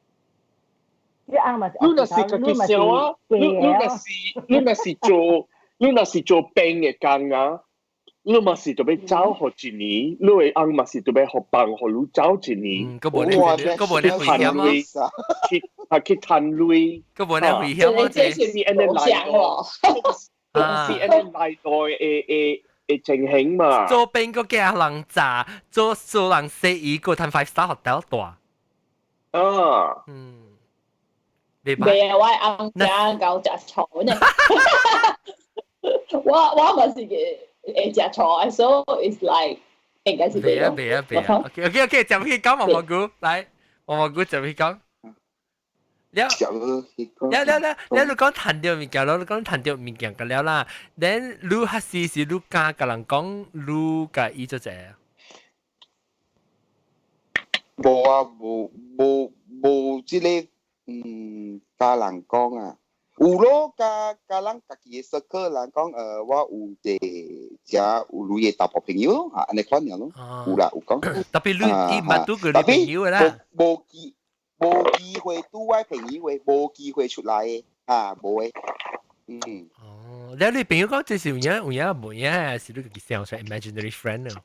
你按咪是你若是自己想啊，你若是做病嘅工啊。你嘛是特別早學一年，你會按嘛是特別學幫學你早一年。個無你危險啊！去談累。個無你危險啊！這是安尼來咯，是安尼來嘅情形嘛。做病個叫人渣，做人死一個攤 five star hotel 大。啊。未啊，我按家搞食草呢。我咪是嘅。食菜，所以 it's like 應該是這樣。別啊 ，OK， 就去講毛毛菇，來毛毛菇就去講。你講談到物件咯，你講談到物件個了啦。then 你還是你家個人講，你家伊做啫。冇啊，冇即個家人講啊。有咯，家人家己嘅 circle 人講，我有啲只有女嘅大部朋友咯，嚇，安尼款樣咯，有啦，有講。特別你唔係都個女朋友嘅啦，冇機會拄位朋友嘅，冇機會出來嘅，嚇，冇嘅。哦，你女朋友講即係有嘢冇嘢，是你自己想出 imaginary friend 咯。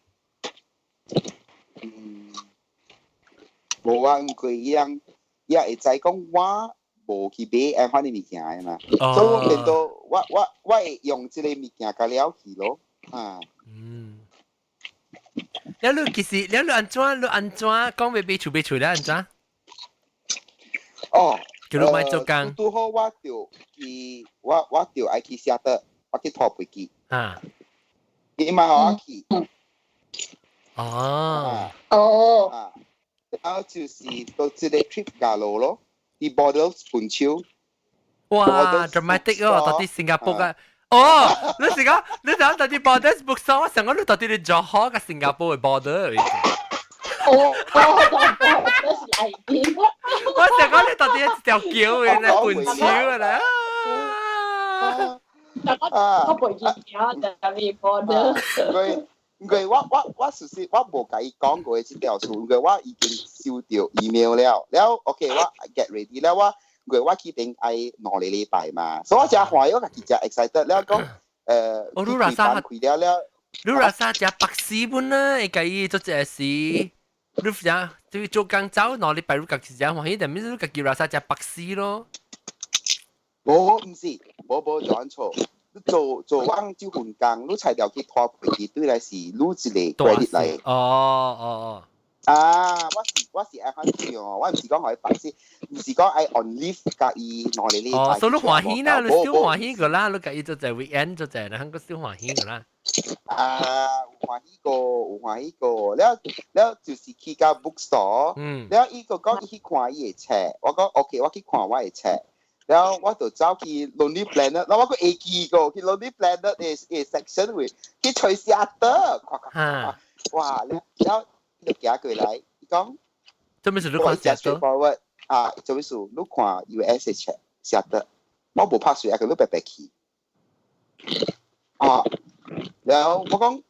冇啊，佢樣也會知講我。無去買安款嘅物件嘅嘛，所以變到我會用即個物件甲了去咯，啊。你其實你安怎講要買厝咧安怎？哦，叫你買做工。拄好我就愛去寫得，我去拖飛機。啊。伊嘛互我去。哦。啊。然後就是到即個 trip 加路咯。啲 border 盤超，哇 dramatic 哦！到啲新加坡嘅，哦，你成講你講到啲 border book 我成講你到啲你做好嘅新加坡嘅 border。我係邊？我成講你到啲一條橋嘅咧，盤超嘅咧。我背記咗就係 border。佢我事實我冇甲伊講過即條數，佢我已經收到 email 了 OK 我 get ready 了我決定愛兩個禮拜嘛，所以我真歡喜，我家己真 excited 了講你拉薩你拉薩只白絲本啦，會甲伊做這事，你講對做工走兩禮拜你家己真歡喜，但係你家己拉薩只白絲咯。冇唔是，冇轉錯。做完就份工，你材料去拖飛機對來是你一個 credit 嚟。哦。我是愛看住哦，我唔是講可以白先，唔是講愛 on leave 甲伊攞嚟呢。哦，所以你歡喜啦，你小歡喜個啦，你甲伊做隻 weekend 做隻，你香港小歡喜個啦。歡喜過，了就是去到 bookstore，了伊個講伊去看伊嘅冊，我講 OK，我去看我嘅冊，了我就走去 Lonely Planet，แล้ว我個會記過去 Lonely Planet 嘅 section 會去吹下得，哇，了就行過來，伊講，做咩事你看下得？做咩事你看 US 嘅冊下得，我冇拍水，佢都白白去。แล้ว我講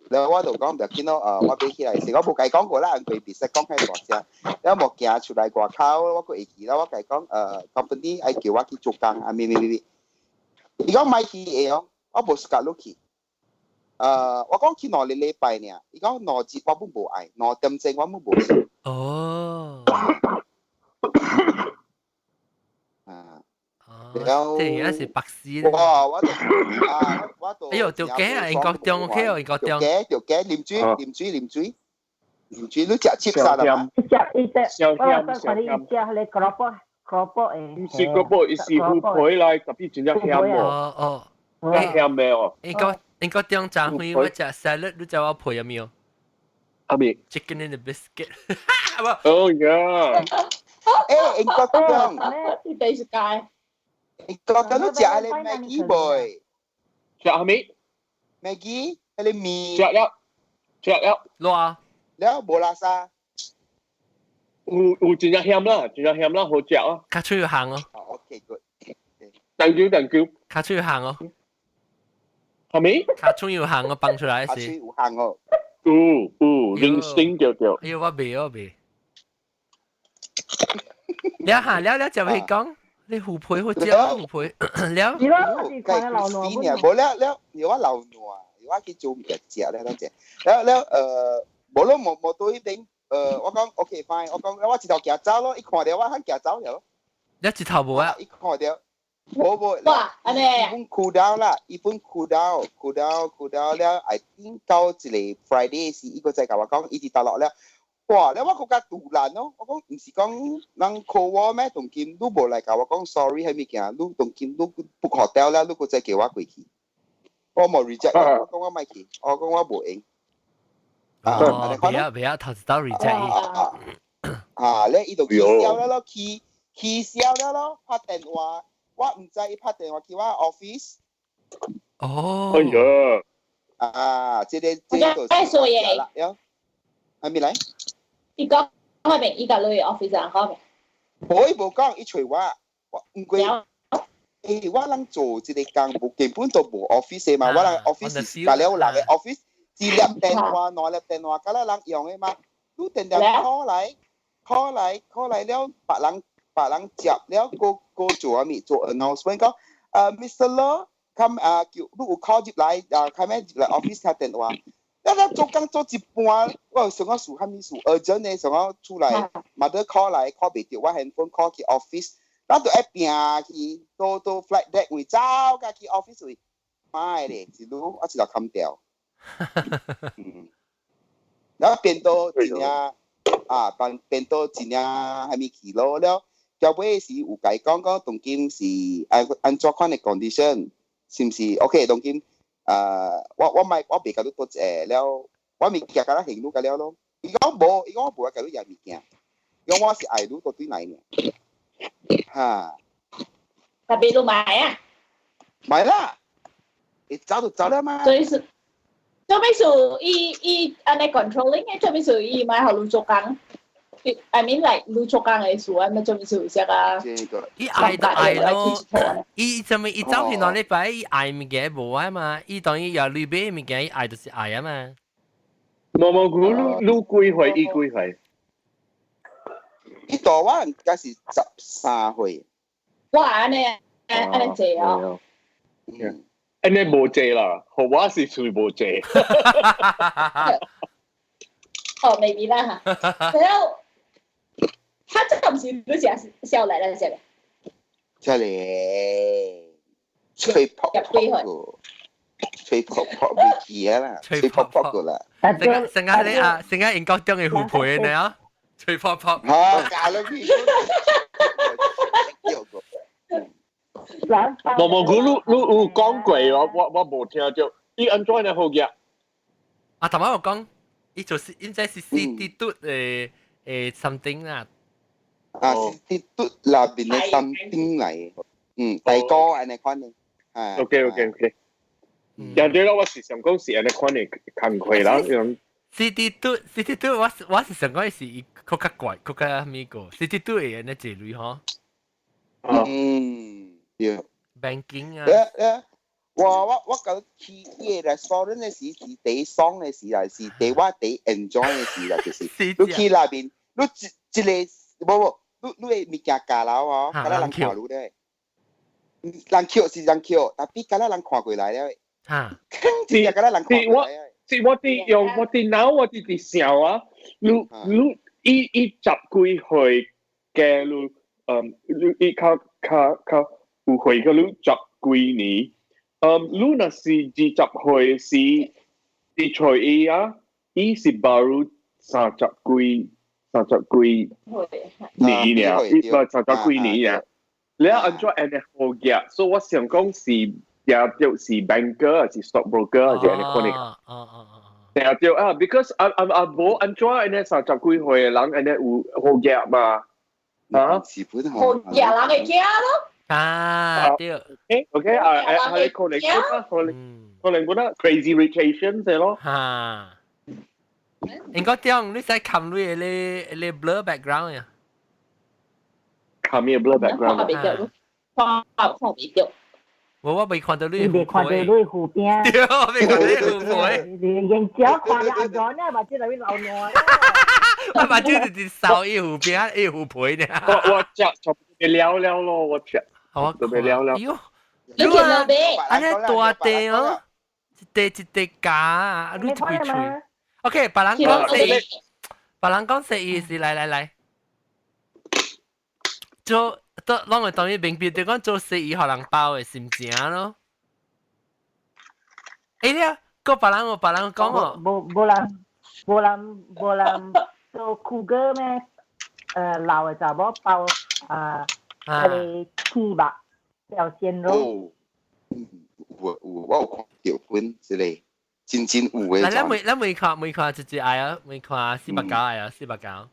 แล้ว我就講就見到我俾起來時，我冇計講過啦，佢別識講喺大隻，แล้ว冇行出來外口，我個會記啦，我計講company 愛叫我去做工啊，咩，伊講買去會哦，我冇時間落去，我講去兩禮拜呢，伊講兩節我本冇愛，兩點鐘我本冇去。哦。即係是白絲咧。哇！我哎呦，條雞啊，英國中 OK 哦，英國中。條雞啉水，你食 chips 啊啦？小香。唔是嗰波，是湖培來，特別真係香喎。香咩哦？英國中早會我食 salad，你知我配有冇？阿咪 ？Chicken in the biscuit。Oh yeah！英國中，你第食街。英國中都食你 Maggie boy， 食係咪 ？Maggie 係你面。食了。攞啊！แล้ว冇拉沙。有真係香啦，好食啊！卡出要行哦。OK good。Thank you。卡出要行哦。係咪？卡出要行哦，放出來先。卡出要行哦。零星掉。哎呦，我未。了就係講。你湖培好食啊，湖培了。係咯，我哋講嘅流浪。冇了，如果流浪，如果去做別隻咧，等陣。了冇咯，冇到呢邊。我講 OK fine，我講我直頭行走咯，一看到我肯行走了。你直頭冇啊？一看到，冇。哇，安尼。一般 cool down 啦，一般 cool down 了。I think 到一個 Friday 時，伊個再甲我講，伊直落了。哇！你我覺得杜蘭咯，我講唔是講人 call 我咩？同見都冇嚟教我講 sorry 係物件，都同見都 book hotel 啦，都個再叫我過去。我冇 reject， 我講我咪去，我講我冇應。唔要，頭先都 reject 你依度起笑了咯，起笑了咯，拍電話，我唔知伊拍電話去我 office。哦。哎呀！即係度。我做嘢。係咪嚟？伊講開明，伊個女 office 人開明。冇講，伊隨我唔過。我能做一個工，冇根本都冇 office 嘛。我能 office 隔了人嘅 office，只粒電話，兩粒電話，隔了人用嘅嘛。都定定 call 嚟了，別人接了，個做阿咪做 announcement 講，Mr. Law，叫你有 call 入來，開咩入來 office 聽電話。一做工做一半，我想講事蝦米事 urgent 呢？想講出來 ，mother call 嚟 call 唔到，我 handphone call 去 office， 咱就一邊去到 flight deck 位走，甲去 office 位，媽咧，一路我一路砍掉。然後變到真正變到真正蝦米去咯了，到尾是有解講當今是按怎款嘅 condition， 是唔是 ？OK， 當今。我別搞到多謝了，我咪夾夾啦行路㗎了咯。伊講冇我冇搞到嘢物件，因為我是愛路到對嚟嘅。嚇！特別都買啊！買啦！你走就走啦嘛。所以是做咩事？伊安尼 controlling 嘅做咩事？伊買好路做工。I mean like 路做工嘅事，咪做咩事食啊？伊愛就愛咯，伊做咩？伊走去哪裡擺？伊愛物件無啊嘛？伊當然有裏邊物件，伊愛就是愛啊嘛。冇你幾歲？伊幾歲？伊大我應該是13歲。哇！安尼濟哦。安尼無濟啦，我是隨無濟。哦，maybe 啦嚇。然後。他這唔是你食嚟啦，食嚟。食嚟，吹泡未記啦，吹泡泡個啦。成日英國中嘅湖培你啊，吹泡泡。假啦佢。冇，你有講過，我冇聽到，伊安怎樣好嘅？啊，頭先我講，伊就是應該是 city 嘟something 啦。啊，city 嘟那邊嘅 something 嚟，大哥安尼款嘅。OK。呀，對啦，我是想講是安尼款嘅工課啦，樣。city 嘟，我是想講是伊較怪，較咩個 city 嘟嘅安尼一類嗬。對。banking 啊。我覺去嘢 restaurant 嘅時是第爽嘅時啊，是第我第 enjoy 嘅時啦，就是。你去那邊，你一個你嘅物件價樓哦，咁樣人看路咧。人橋是人橋，但係咁樣人看過來咧。嚇。是咁樣人看過來。是我哋用我電腦，我哋想啊，你一集幾歲嘅你你較有歲嘅你十幾年。你那是20歲是除伊啊，伊是baru 30幾年啊，伊30幾年啊。你按照安尼好嘅，所以我想講是也就是 banker 是 stockbroker 係安尼款嘅。對對啊 ，because 無按照安尼30幾歲嘅人安尼有好嘅嘛，啊？好嘅人嘅嘅咯。啊，對。OK，係可能覺得 crazy rich Asians 係咯。嚇。應該點？你使冚你 blur background 呀？冚咩 blur background？看未到。我未看到你。你未看到你湖邊。對，我未看到你湖邊。你眼角看到阿咗呢，或者係老娘。我把這啲掃一湖邊，一湖皮呢。我就聊聊咯，我食。我準備聊聊。喲，你見到未？安尼大地哦，一地架，你吹吹。OK，別人講說意思，來。做都啷個當伊明別，就講做生意，互人包嘅心情咯。你啊，個別人講哦。無人做酷哥咩？老嘅查某包係雞吧，條鮮肉。我有看條片之類，真有嘅。咱未看一隻愛啊，未看489愛啊，489啊。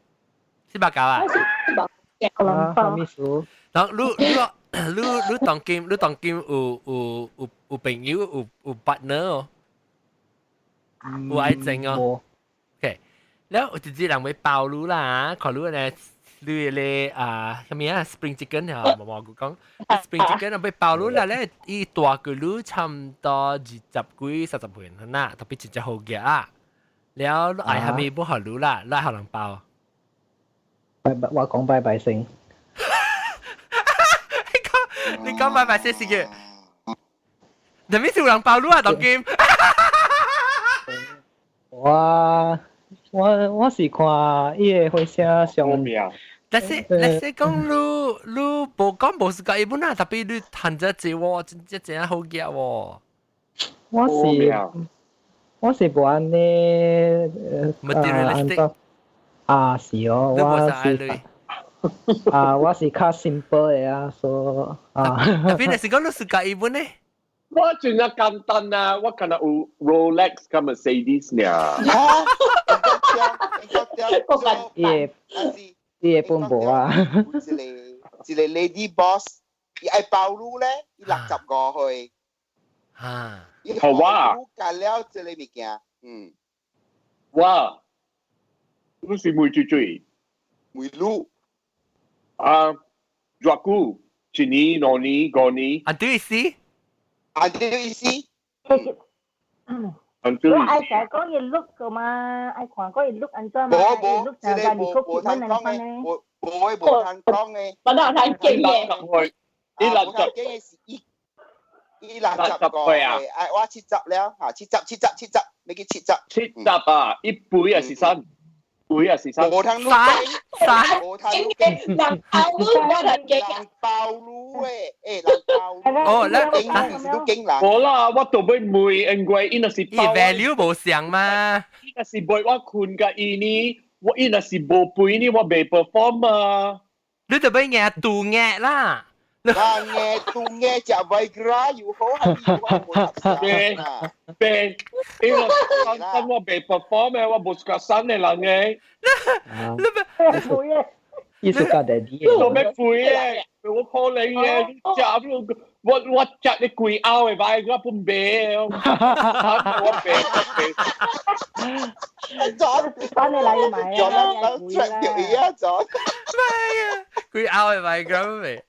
可能包。然後你當今有朋友有 partner 哦，有愛情哦。OK，แล้วจริงๆเราไม่เป่ารู้ล่ะขอรู้นะรู้เลยทำไมspring chicken เหรอบอกกู講 spring chicken เราไปเป่ารู้ล่ะแล้วอีตัวกูรู้ทำต่อ20กุย30เห็นนะแต่เป็นจะ好嘅อ่ะแล้วไอ้ทำไมไม่ขอรู้ล่ะแล้วขอลองเป่า我講拜拜先。你講拜拜先是嘅，你咩少人爆嚕啊？當劍？我是看伊個火車上。但是講你無講無是個一般啊，特別你hand咗字喎，真係好嘅喎。我是無安尼materialistic。是哦，我是較 simple 嘅啊，所以邊係講你是個一般呢？我仲有簡單啊，我看到有 Rolex 跟 Mercedes 呢。伊個本無啊。一個 lady boss，伊愛包路咧，伊65歲。好哇。干了這個物件，哇！你是梅最最。梅路。若久1年、2年、5年。啊，對是。我愛成講嘢 look 噶嘛，愛看嗰嘢 look 安怎嘛？look 就係你曲結乜嘢翻咧？無通講嘅。我都係勁嘅。伊垃圾嘅是伊垃圾個係，我70了嚇，70，你叫70啊！一杯啊是3。會啊，是三。無通路三。無通路嘅。人爆路，我人勁啊！爆路誒，人爆路。哦，那都驚人。好啦，我都俾梅因為伊那是爆。伊 value 無上嘛。伊那是陪我困嘅伊呢，我伊那是無陪呢，我未 perform 啊。你就俾硬度硬啦，那nghe tu nghe chả vay gra yêu hố hay yêu hố một tập Ben Ben，因為新我被 perform 嘅，我冇個新嘅人嘅，冇嘢。艺术家daddy 做咩攰嘅？我 call 你嘅，集我集你攰 out 嘅，擺我半病，我病。John，翻嚟嚟買啊！ John，我 track 掉嘢啊，John。咩啊？佢拗係咪咁未？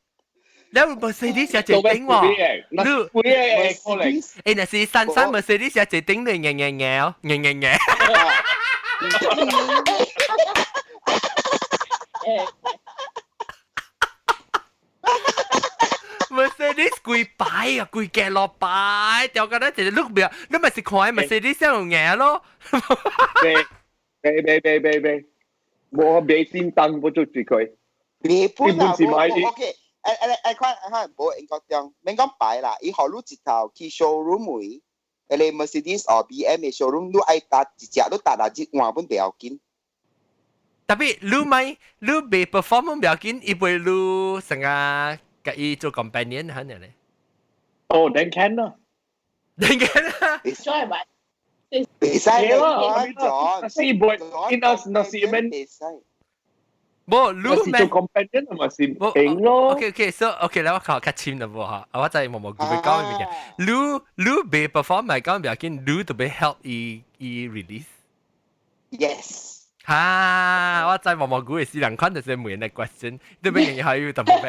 你會 Mercedes 有隻頂喎，你攰嘅 call 你。誒那是珊珊 Mercedes 有隻頂你嘅。Mercedes 貴擺啊，貴嘅落擺，就覺得就係 look 表，你咪是看 Mercedes 先用嘢咯。未，我未先登，我做住佢。你本啊，OK，看，冇應該講，免講擺啦，以後你直頭去 showroom 位，你 Mercedes 或 BM 嘅 showroom，你愛搭一隻都搭一換本不要緊。Tapi lu be perform 唔要緊，因為lu成日甲伊做 companion 肯定咧。哦，then can 啦。點解啦？所以咪別使你講咗，那是咩？冇 lu 咩？做 companion 咪是勁咯。OK，so OK，啦，我較淺啦喎嚇，我真係冇佢講咩嘅。lu be perform 咪講唔要緊，lu 就be help 伊 release。Yes。我真係冇估嘅是人款就是每人嘅 question， 對邊人係要特別。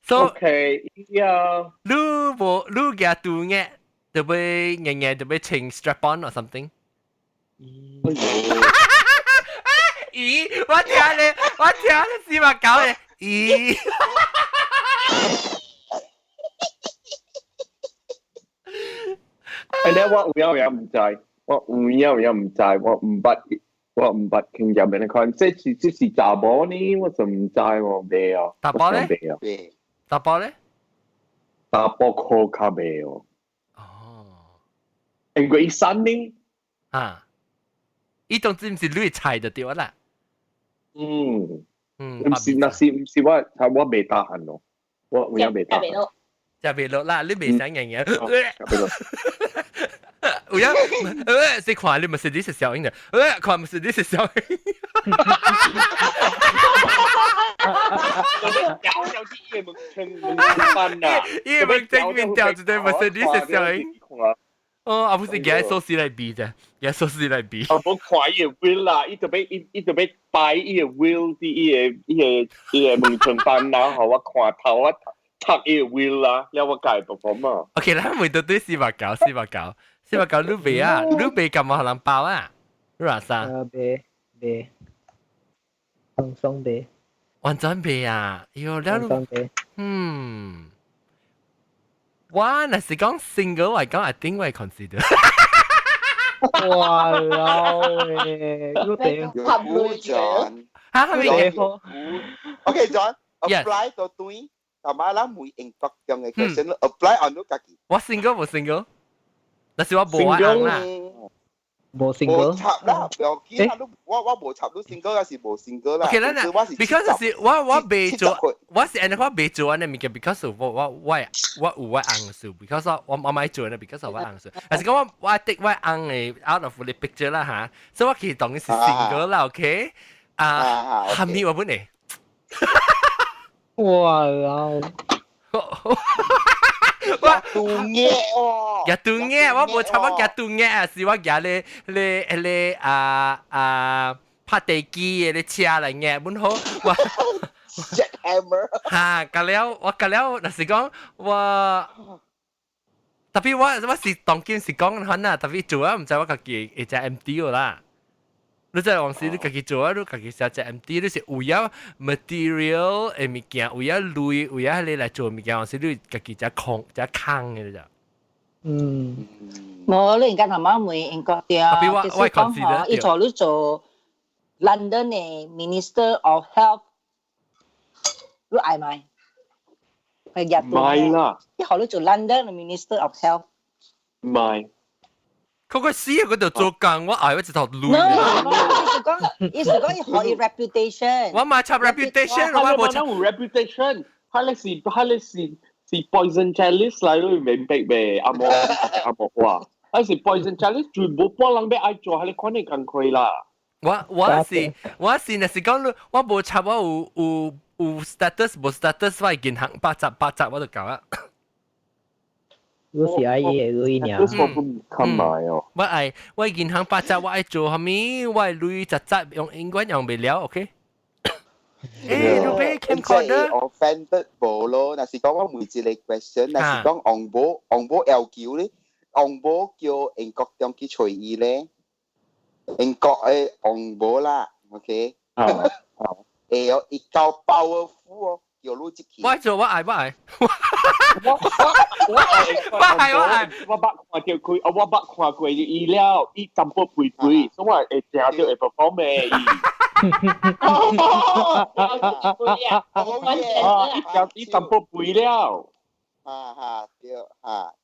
So OK，yeah。lu 嘅杜嘅，就會日就會請 strap on or something。咦？我聽你試話搞嘅。咦？係咧，我有唔制，我唔捌傾入面看，即是查某呢，我就唔知喎，未啊。查某咧？查某咧？查某可卡未哦。哦。因為伊新呢？啊，伊總之唔是你猜就對啦。唔是我未答案咯，我有未答案。就未落啦，你未想樣嘢。是看你咪是啲食小英嘅，看咪是啲食小英。有啲嘢冇清分啊，因為正面掉住對咪是啲食小英。哦，不是嘅，收視嚟比啫，嘅收視嚟比。我看伊個 will 啦，伊就俾擺伊個 will 啲伊個冇清分啦，好我看頭啊。讀伊個 will 啦，有我解讀咁啊。OK 啦，回到對四百九，你背啊，你背咁可能包啊，你話啥？背，放鬆背。完全背啊，喲，你我若是講 single 嚟講，I think 我係 consider。哇老誒，嗰啲好 John， 嚇係咪？OK John，apply 到對。同埋啦，每英國用嘅 question apply on 到自己。我 single 冇 single，但是我冇話硬啦。冇 single。冇插啦，又見下都我冇插到 single，有時冇 single 啦。OK 啦，because 是我未做，我是安尼我未做安尼物件 ，because 我有我硬數 ，because 我咪做呢 ，because 我硬數。但是講我 take 我硬嘅 out of the picture 啦嚇，所以我其實當然是 single 啦 ，OK？下面我本嚟。哇老！我杜嘢哦，日杜嘢，我冇插我日杜嘢啊，是我日你拍地機嘅你車嚟嘅，本好我 jackhammer 嚇，隔了我隔了，那是講我，特別我是當今是講緊啊，特別做啊，唔知我自己會隻 MD 啦。你真係往時你自己做啊，你自己寫隻 MD，你是有要 material 嘅物件，有要類，有要你嚟做物件，往時你自己隻空嘅咋。冇，你而家頭晚會英國啲，就是講嗬，一做你做 London 嘅 Minister of Health，你嗌咪？係日本嘅。啦。一學你做 London 嘅 Minister of Health。唔係。佢個死喺嗰度做工，我嗌我直頭攣。意思講要學 reputation。我買插 reputation，我冇插 reputation。是 poison chalice 嚟咯，明白未？阿莫話，係是 poison chalice，全部幫人俾愛做，係你看你咁佢啦。我是那是講我無插我有 status 無 status 我銀行八集我就搞啊。如果是愛嘢類呢？我唔看埋哦。我銀行八集我愛做下面，我類集用英文用未了 ，OK？誒，你俾 camcorder offended 無咯，若是講我每一個 question，若是講昂寶要求咧，昂寶叫英國中去隨意咧，英國嘅昂寶啦 ，OK？誒有一夠 powerful 哦，叫你接起。我做我愛。我捌看到佢，我捌看過伊了，伊淡薄肥，所以我會聽到會 perform 嘅。伊淡薄肥了。對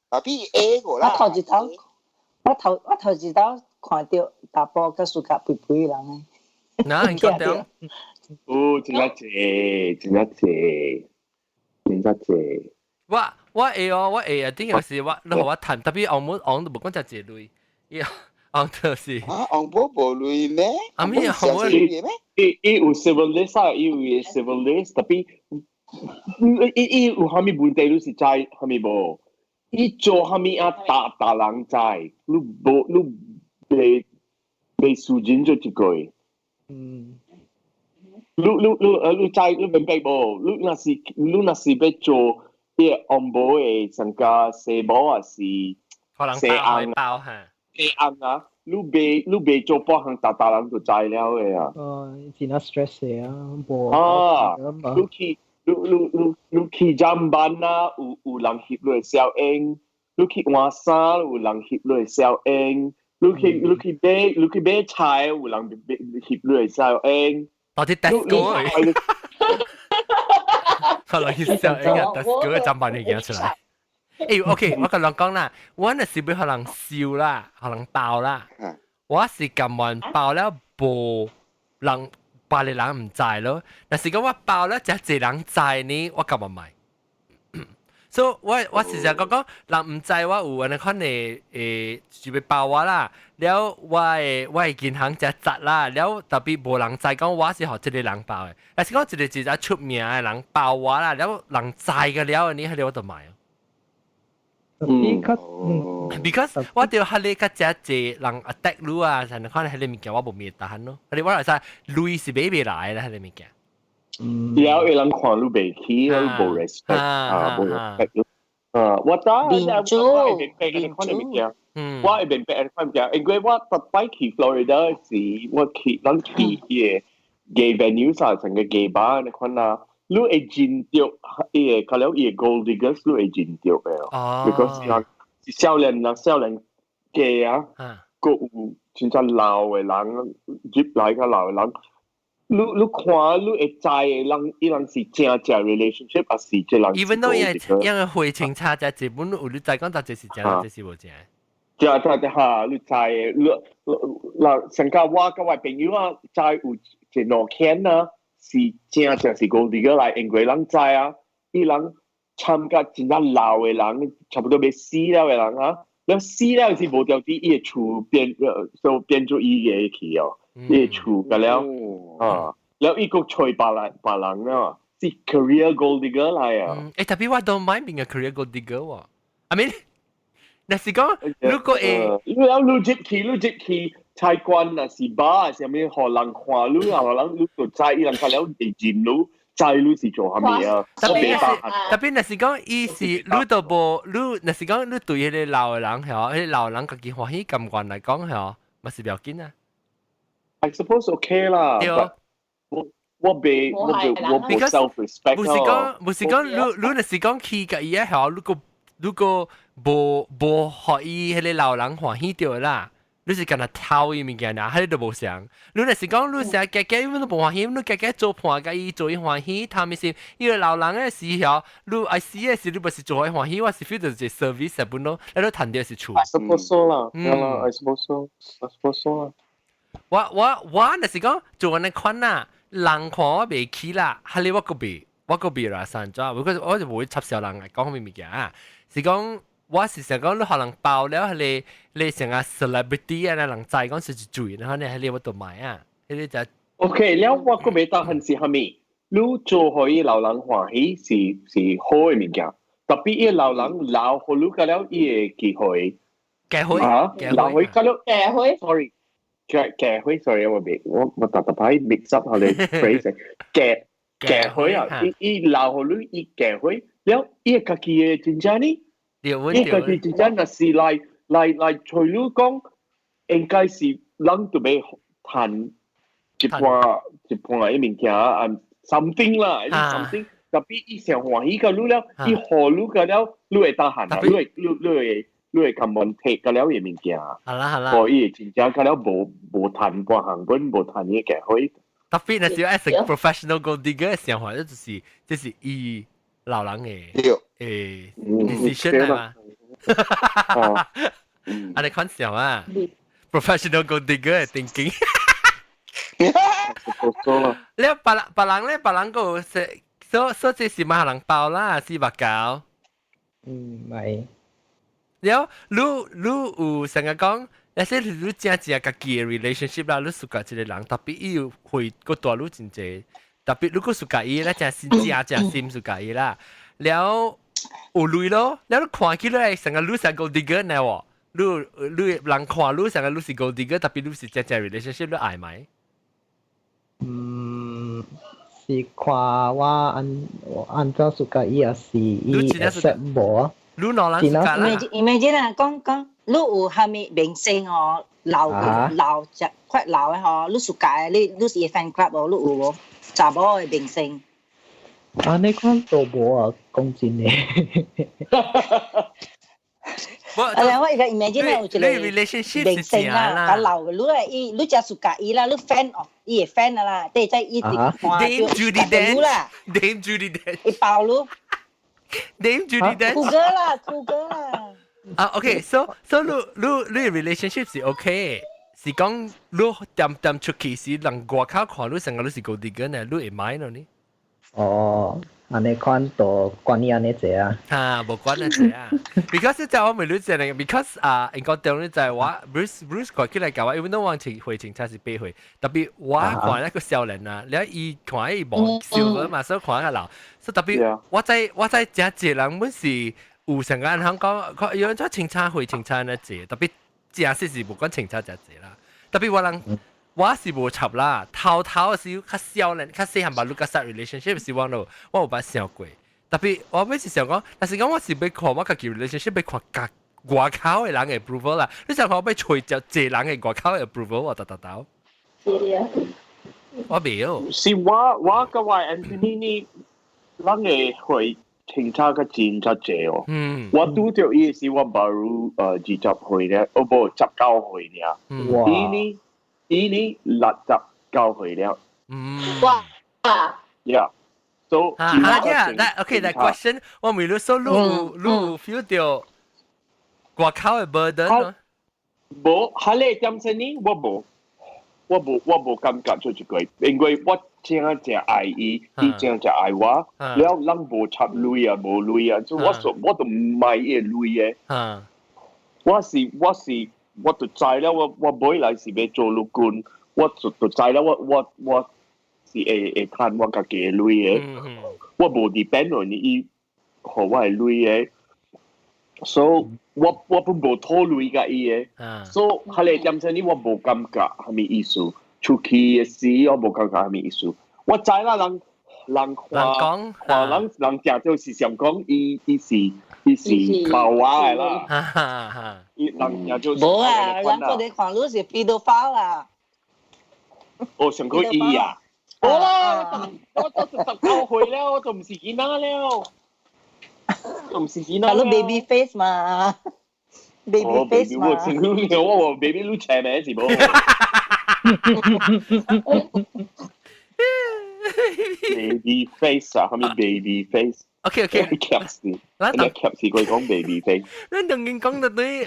特別 A 個啦。我頭一道看到大波個暑假肥肥人咧。嗱，你講到。哦，真係。我會點有時你同我談，特別澳門都冇講只字類，澳就是澳門冇類咩？阿咪澳門伊有 civil list 啊，伊有 civil list，特別伊有蝦米問題，你是知蝦米無？伊做蝦米啊？大人知，你未輸錢咗一句。你知你明白無？你若是要做啲安保嘅成家社保啊是社硬包嚇，社硬啊！你未做幫行大人就知了嘅啊！真係 stress 嘅啊！你去站班啊，有人協你效應；你去換衫，有人協你效應；你去買菜，有人協你效應。到底 Tesco 可能要笑應該 Tesco 嘅站板嚟講出嚟。OK， 我咁樣講啦，我那是俾可能笑啦，可能爆啦。我是咁晚爆了，無人爆你人唔知咯。但是講我爆了，就一人知呢，我咁唔係。所以我時常講人唔知我有安尼款嘅準備爆我啦，了我嘅銀行就窒啦，了特別無人知講我是學這個人爆嘅，但是講一個真係出名嘅人爆我啦，了人知嘅了呢，喺我度買。because 我哋喺你個只人 attack 你啊，就可能喺你面前我冇面打咯，你話嚟晒你是俾來啦喺你面前。有人看你未起，你冇 respect 冇 respect 我當然我係明白你看你面我係明白你看面因為我特別去 Florida 時，我去嘅 gay venue 啊，成個 gay bar 你看啊，你會見到佢了嘢 gold diggers 你會見到嘅，because 少年 gay 啊，個有真正老嘅人入來個老嘅人。你看，你會知人是正 relationship， 還是這人？Even though 因為會清差就基本有你再講，這是正，這是無正。就嚇，你知嗱，成家我跟我朋友啊，知有一兩件啊，是正是高啲嘅嚟，因為人知啊，啲人參加真正老嘅人，差不多要死了嘅人啊，你死了是無掉啲嘢厝變咗伊嘅去哦。嘢厝嘅了，แล้วอีกก็ช่วยบาลังนะสิ career gold digger 嚟啊特別我 don't mind being a career gold digger 喎 I mean 那是講如果你接去菜館啊是吧是咩可能看你可能你就知伊人看了會見你知你是做乜嘢啊特別那是講伊是你都無你那是講你對迄個老嘅人係迄個老人家己歡喜感官來講係咪是不要緊啊I suppose okay 啦，我俾 self respect 唔是講你那是講去個伊個好，如果無學伊迄個老人歡喜到啦，你是干那偷伊物件啊，迄都無想。你那是講你成家家你都無歡喜，你家家做伴甲伊做伊歡喜，他咪是伊個老人嘅時候，你愛死嘅時，你不是做伊歡喜，我是 feel 到係 service 本咯，你都談到是處。I suppose so 啦，I suppose so 啦。我那是講做安尼款啦，人看我未起啦，哈你我個未我個別啦散咗，我就唔會插小人嚟講咩物件啊，是講我是想講你可能爆了你成個 celebrity 啊，人知講是注意，然後你喺你嗰度買啊，呢啲就 OK，แล้ว我ก็ไม่ต้องหันสิฮามีรู้做可以流人歡喜是好嘅物件，特別伊流人流好รู้กันแล้ว伊嘅機會啊，流會กันแล้วแก่เฮ้ย sorry แก่會 sorry 我特別 mix up 佢哋 phrase แก่會啊，伊流好รู้伊แก่會แล้ว伊個機嘅真正呢，伊個機真正係嚟隨รู้講應該是人都未談。一般一物件something 啦，something，特別伊上歡喜個你了，伊好你個了，你會得閒啊，你會 comment 個了嘅物件，所以真正個了無談過行本，無談嘢嘅可以。特別那時候 as a professional gold digger 嘅想法，就是以老人嘅decision 啊嘛，啊你看笑啊 ，professional gold digger 嘅 thinking。แล้วปลัง咧ปลังก็所以是馬人包啦是白搞咪แล้วรู้成日講有些你真自己嘅 relationship 啦你屬個一個人特別要會個大佬真濟特別如果屬個伊咧真心真心屬個伊啦แล้ว有類咯แล้ว你看起來成個你成個 digger 呢喎你人看你成個你是 gold digger 特別你是真 relationship 你愛咪是看我按照สุก伊也是伊 accept 無你老人imagine 啊講你有蝦米明星哦老只快老嘅嗬你สุก你是 fan club 哦你有無查某嘅明星你看都無啊講真嘅我而家 imagine 有一個明星啦，甲老嘅你真suka伊啦，你 fan 哦，伊係 fan 啦，即係伊直看Dame Judi Dench 啦 ，Dame Judi Dench， 伊爆你 ，Dame Judi Dench， 酷哥啦。啊 ，OK，so 你 relationship 是 OK，是講你點出去是人外口看你成個你是 gold digger 呢，你會買咯呢？哦。安尼看到關於安尼濟啊，無關咧濟啊 ，because 就我咪你講咧 ，because 英國點咧就係我 Bruce 看起來講話，因為都往前回程差是8歲，特別我看一個少年啊，你伊看伊無少個嘛，所以看一個老，所以特別我在真濟人本是有成個人講，有人做清差回清差咧濟，特別真係是無關清差就濟啦，特別我人。我是無插啦，頭是較少年，較細漢吧，你個 start relationship 是我咯，我有捌想過。特別我每次想講，但是講我是要看我家己 relationship，要看甲外口嘅人嘅 approval 啦。你想看我要找一人嘅外口嘅 approval，我得。我冇。是我個話 Anthony 呢，人嘅會清差個真真濟哦。我拄着伊是我巴如20歲咧，哦不19歲咧。哇！伊呢69歲了。哇！Yeah， so that question 我咪你說你 feel 到外口嘅 burden 咯？無，下咧點先呢？我無感覺做一個，因為我真係愛伊，伊真係愛我，了人無插淚啊，無淚啊，所以我都唔買伊淚嘅。我就知啦，我買來是要做陸軍，我就知啦，我是會賺我家己嘅鐳嘅，我無 depend on 伊，互我係鐳嘅，所以我本無討鐳甲伊嘅，所以下嚟點先呢？我無感覺係咪意思？出去嘅時我無感覺係咪意思？我知啦，人看人食就是想講伊是爆話嘅啦。人就冇啊，人佢哋看你是 pedophile 啊。我想講伊啊。好啦，我19歲了，我就唔是囡仔了，我唔是囡仔。你 baby face 嘛 ？baby face 嘛。我 baby 都斜名是冇。baby face 啊，係咪 baby face？OK， capsi， 你 capsi 佢講 baby face。你當然講到對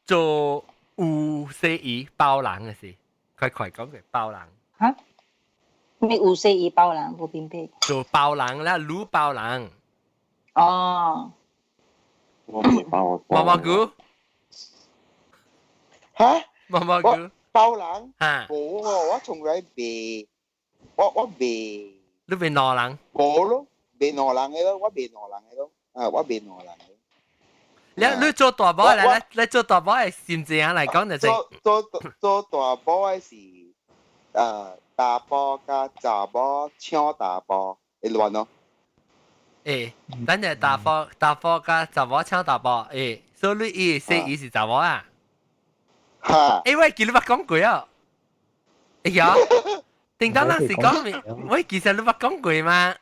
做有生意包人嘅事，快講佢包人。嚇？咩有四二包人冇變配。做包人啦，滷包人。哦。我未包。毛毛菇。嚇？毛毛菇。包人？嚇。冇喎，我從來未，我未。你未攞人？冇咯，未攞人嘅咯，我未攞人嘅咯，我未攞人嘅。你做大波嚟，你做大波係先至嚟講就做大波係大波加雜波搶大波，會亂咯。誒，等陣大波加雜波搶大波，誒，所以你四二是雜波啊？嚇！誒，喂，見你乜講句啊？哎呀！定當那時講咪，喂，其實你捌講過嘛？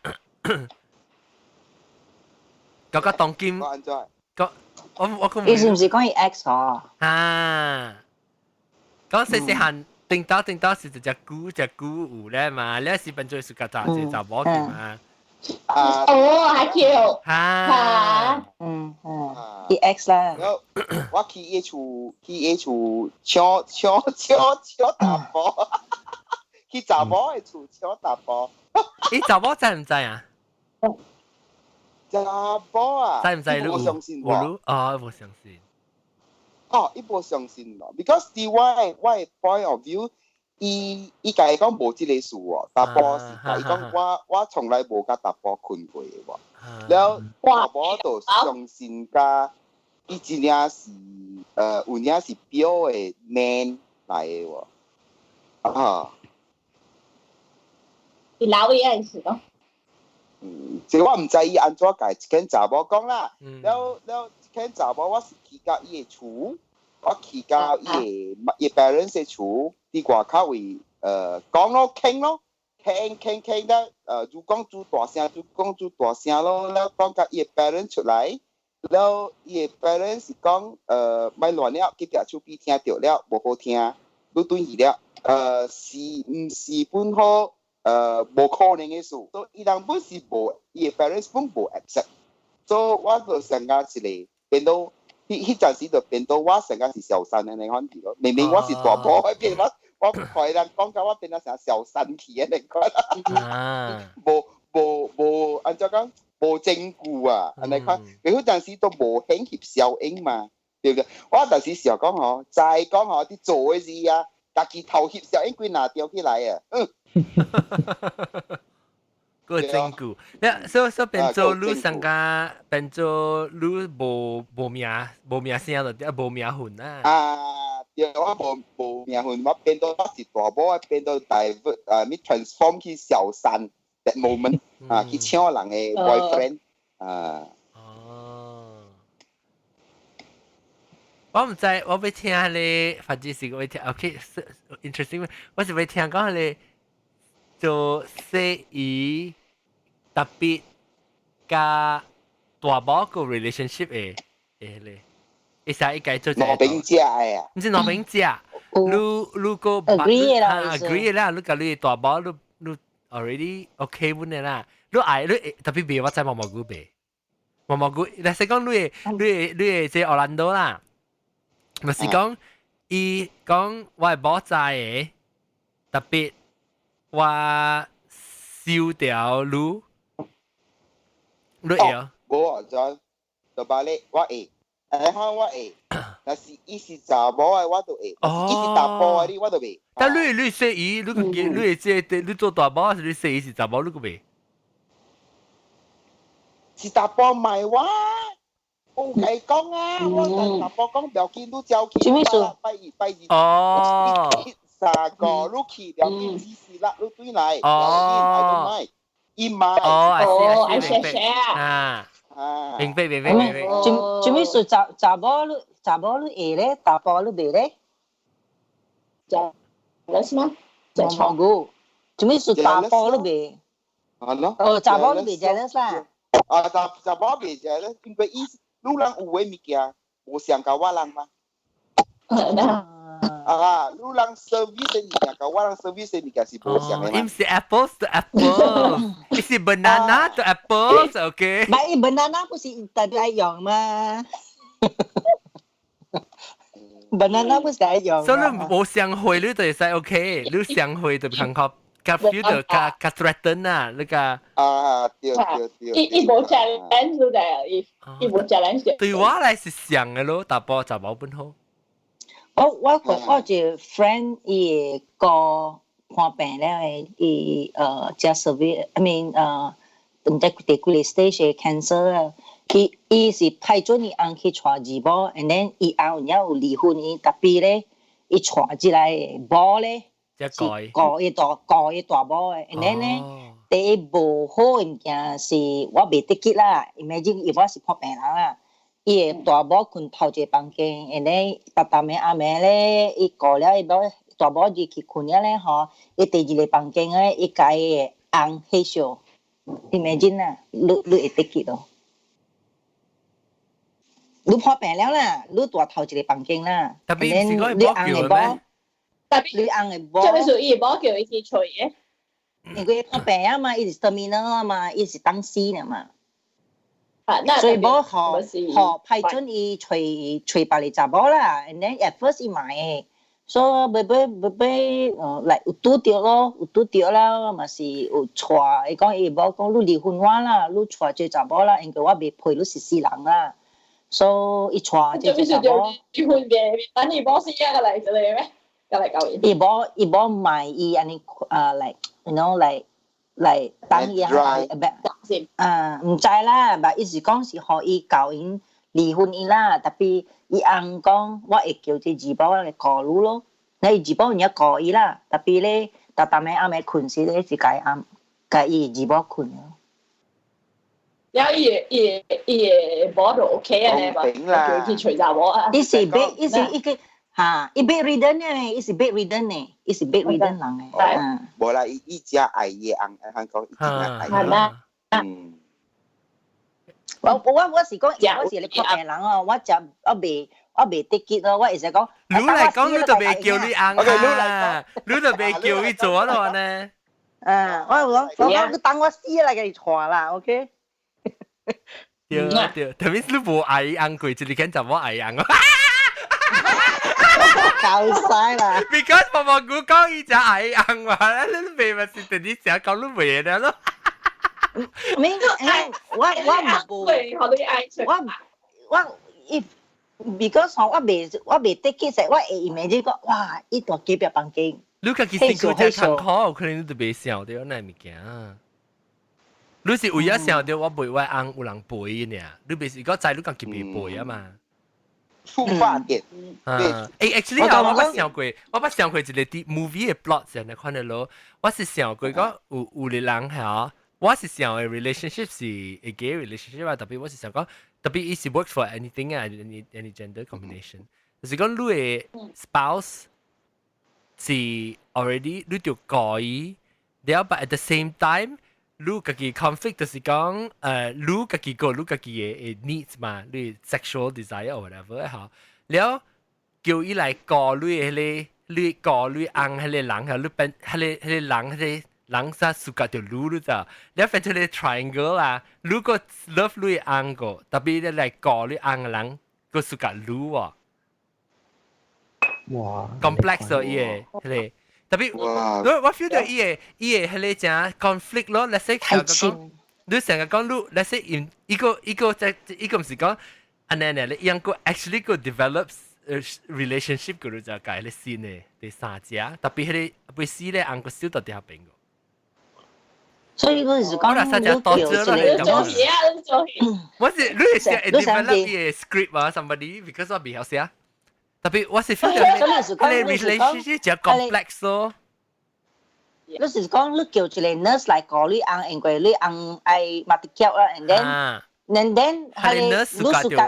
嗰個當今，我講你是唔是講伊 X 哦？啊，講細細漢，定當時就隻股有咧嘛，你是本做暑假雜誌雜冇嘅嘛？哦，係叫嚇，伊 X 啦。我去伊厝搶大波。去查某嘅厝搶大波，你查某知唔知啊？查某啊，知唔知？你無相信喎？哦，無相信。哦，伊無相信咯 ，because 啲我 point of view，伊家己講無即個事喎，大波是，伊講我從來無甲大波困過嘅喎，แล้ว大波就相信甲伊真正是有影是表嘅 man 來嘅喎，啊。你老嘢係咯。即我唔知伊安怎解，跟查某講啦。了跟查某我是去到伊嘅厝，我去到伊嘅 parents 嘅厝，啲外口位講咯傾咯，傾得就講做大聲咯，了講甲伊嘅 parents 出來，了伊嘅 parents 是講咪亂了，佢條手臂聽到了，無好聽，都對伊了，是唔是本好？無可能嘅事，所以伊人本是無，伊嘅 parents 本無 accept，所以我就成個一個變到，迄陣時就變到我成個是小三嘅你看住咯，明明我是大波，變我同人講講我變咗成小三去嘅你看，無按照講無證據啊，你看，佢嗰陣時都無興協效應嘛，對唔對？我嗰陣時時候講嗬，就係講嗬啲做嘅事啊，家己頭協效應佢拿掉起來啊，個證據，所變做你上個變做你無名聲就無名份啊。啊，對，我無名份，我變到我是大波，變到咪 transform 去小三 that moment 去搶人嘅 boyfriend 啊。我唔知，我要聽你，反正是我要聽 ，OK，interesting， 我是要聽講你。做細姨特別加大波個 relationship 嘅咧，一下一解做就老餅姐啊，唔是老餅姐，你個 agree 啦，你甲你大波你 already OK 本嘅啦，你愛你特別別我知毛毛菇別，毛毛菇，但係講你即係奧蘭多啦，咪是講伊講我係冇在嘅，特別。我燒掉滷，你會啊？我就把你我會，我會，但是伊是查某嘅我都會，伊是大波嘅我都會。但你細姨，你即你做大波，你細姨是查某，你個未？是大波唔係我，我係講啊，我同大波講，不要見到照見，拜二。哦。三個碌起兩邊只是啦，碌對嚟，哦，一買，哦，I share 啊，明白，做咩事查某你會咧，大波你未咧？有什麼？毛毛菇，做咩事大波你未？哦，查某你未 jealous 啦？啊，查某未 jealous，因為伊路人有嘅物件，無想到我人嘛。啊，你人 service 嘅物件，甲我人 service 嘅物件是無相嘅嘛。唔是 apples to apples，是 banana to apples，OK？ 買 banana 不是大家用嗎 ？banana 不是大家用。所以你無相會，你就會使 OK，你相會就感覺甲 feel 到甲 threaten 啊，你甲對，伊無 challenge 就係伊無 challenge。對我來是像嘅咯，但波就冇本好。我就 friend 伊個看病咧，伊只 survey，I mean 唔知第幾個 stage cancer 啊，伊是派咗伊翁去帶兒母 ，and then 伊翁有離婚，伊特別咧，伊帶進來某咧，一個一大某嘅 ，and then 咧，第一無好物件是我未得記啦 ，imagine 伊我是破病人啦。伊個大某困泡一個房間，然後爸爸媽阿妹咧，伊過了伊攞大某就去困了咧，吼，伊第二個房間咧，伊家個翁起笑，你imagine啦，你會得記咯，你破病了啦，你大頭一個房間啦，特別是嗰個冇叫咩？特別你翁個即係屬於冇叫伊去吹嘅，因為破病啊嘛，伊是 terminal 啊嘛，伊是當死嘅嘛。所以冇學批准伊吹白嚟查某啦 ，and then at first 伊買嘅，所以俾嚟有拄着咯，有拄着啦，嘛是有帶，伊講伊冇講你離婚我啦，你帶做查某啦，因為我未配你是死人啦，所以伊帶做查某。離婚嘅，等伊冇死啊個嚟就嚟咩？個嚟搞嘢。伊冇買伊安尼like you know like 當伊係唔知啦，但意思講是互伊教因離婚伊啦，特別伊翁講我會叫啲兒母嚟告你咯，你兒母唔要告伊啦，特別咧爸爸媽咪困時咧是解伊兒母困咯。然後伊冇就 OK 啊，叫佢除雜喎啊。伊是個。嚇，伊 bedridden 嘅，伊是 bedridden 嘅，伊是 bedridden 人嘅。無啦，伊只愛伊翁，香港伊只愛。係咩？我是講，我是你破病人哦，我未得記咯，我係講。你嚟講，你就未叫你翁啊，你就未叫伊做咯呢。我講你等我死啦，給你傳啦 ，OK？ 對，特別你無愛翁過，就你肯就冇愛翁啊。搞晒啦 ！Because 婆婆姑講伊只愛翁話咧，你未咪是第啲時候講你未嘅咯。我because 我未得記實，我會 imagine 講哇，伊大幾百房間。你家己辛苦只坎坷，可能你都未想到那物件。你是為咗想到我陪我翁有人陪呢？你未是講在你家己未陪啊嘛？觸發點。actually 我捌想過一個啲 movie 嘅 plot 上嚟看到咯，我是想過講有個人嚇，我是想嘅 relationship 是a gay relationship 啊，特別我是想講，特別伊是 work for anything 啊，any gender combination，就是講你嘅 spouse 是 already 你就改，然後 but at the same time。你家己 conflict 就是講，你家己個你家己嘅 needs 嘛，你 sexual desire or whatever 嚇，然後叫伊來告你迄個，你告你翁迄個人嚇，你變迄個人啥蘇格條路你知，然後變出個 triangle 啦，你個 love 你翁個，特別你來告你翁嘅人個蘇格路喎，哇 complex 咗伊個迄個。特別我 feel 到伊個迄個正 conflict 咯，let's say 成個講，你成日講你 let's say 伊個唔是講，安尼咧，伊樣個 actually 個 develops relationship 個就係解咧先嘅第三隻，特別迄個未死咧，昂個少到啲下邊個。所以嗰陣時講，我是你係寫 develop 嘅 script 啊 ，somebody because 我未曉寫。特別我是 feel 到你 relationship 就 complex 咯。你是講你叫一個 nurse 嚟告你翁，因為你翁愛馬蹄腳啦 ，and then 係你 nurse 蘇格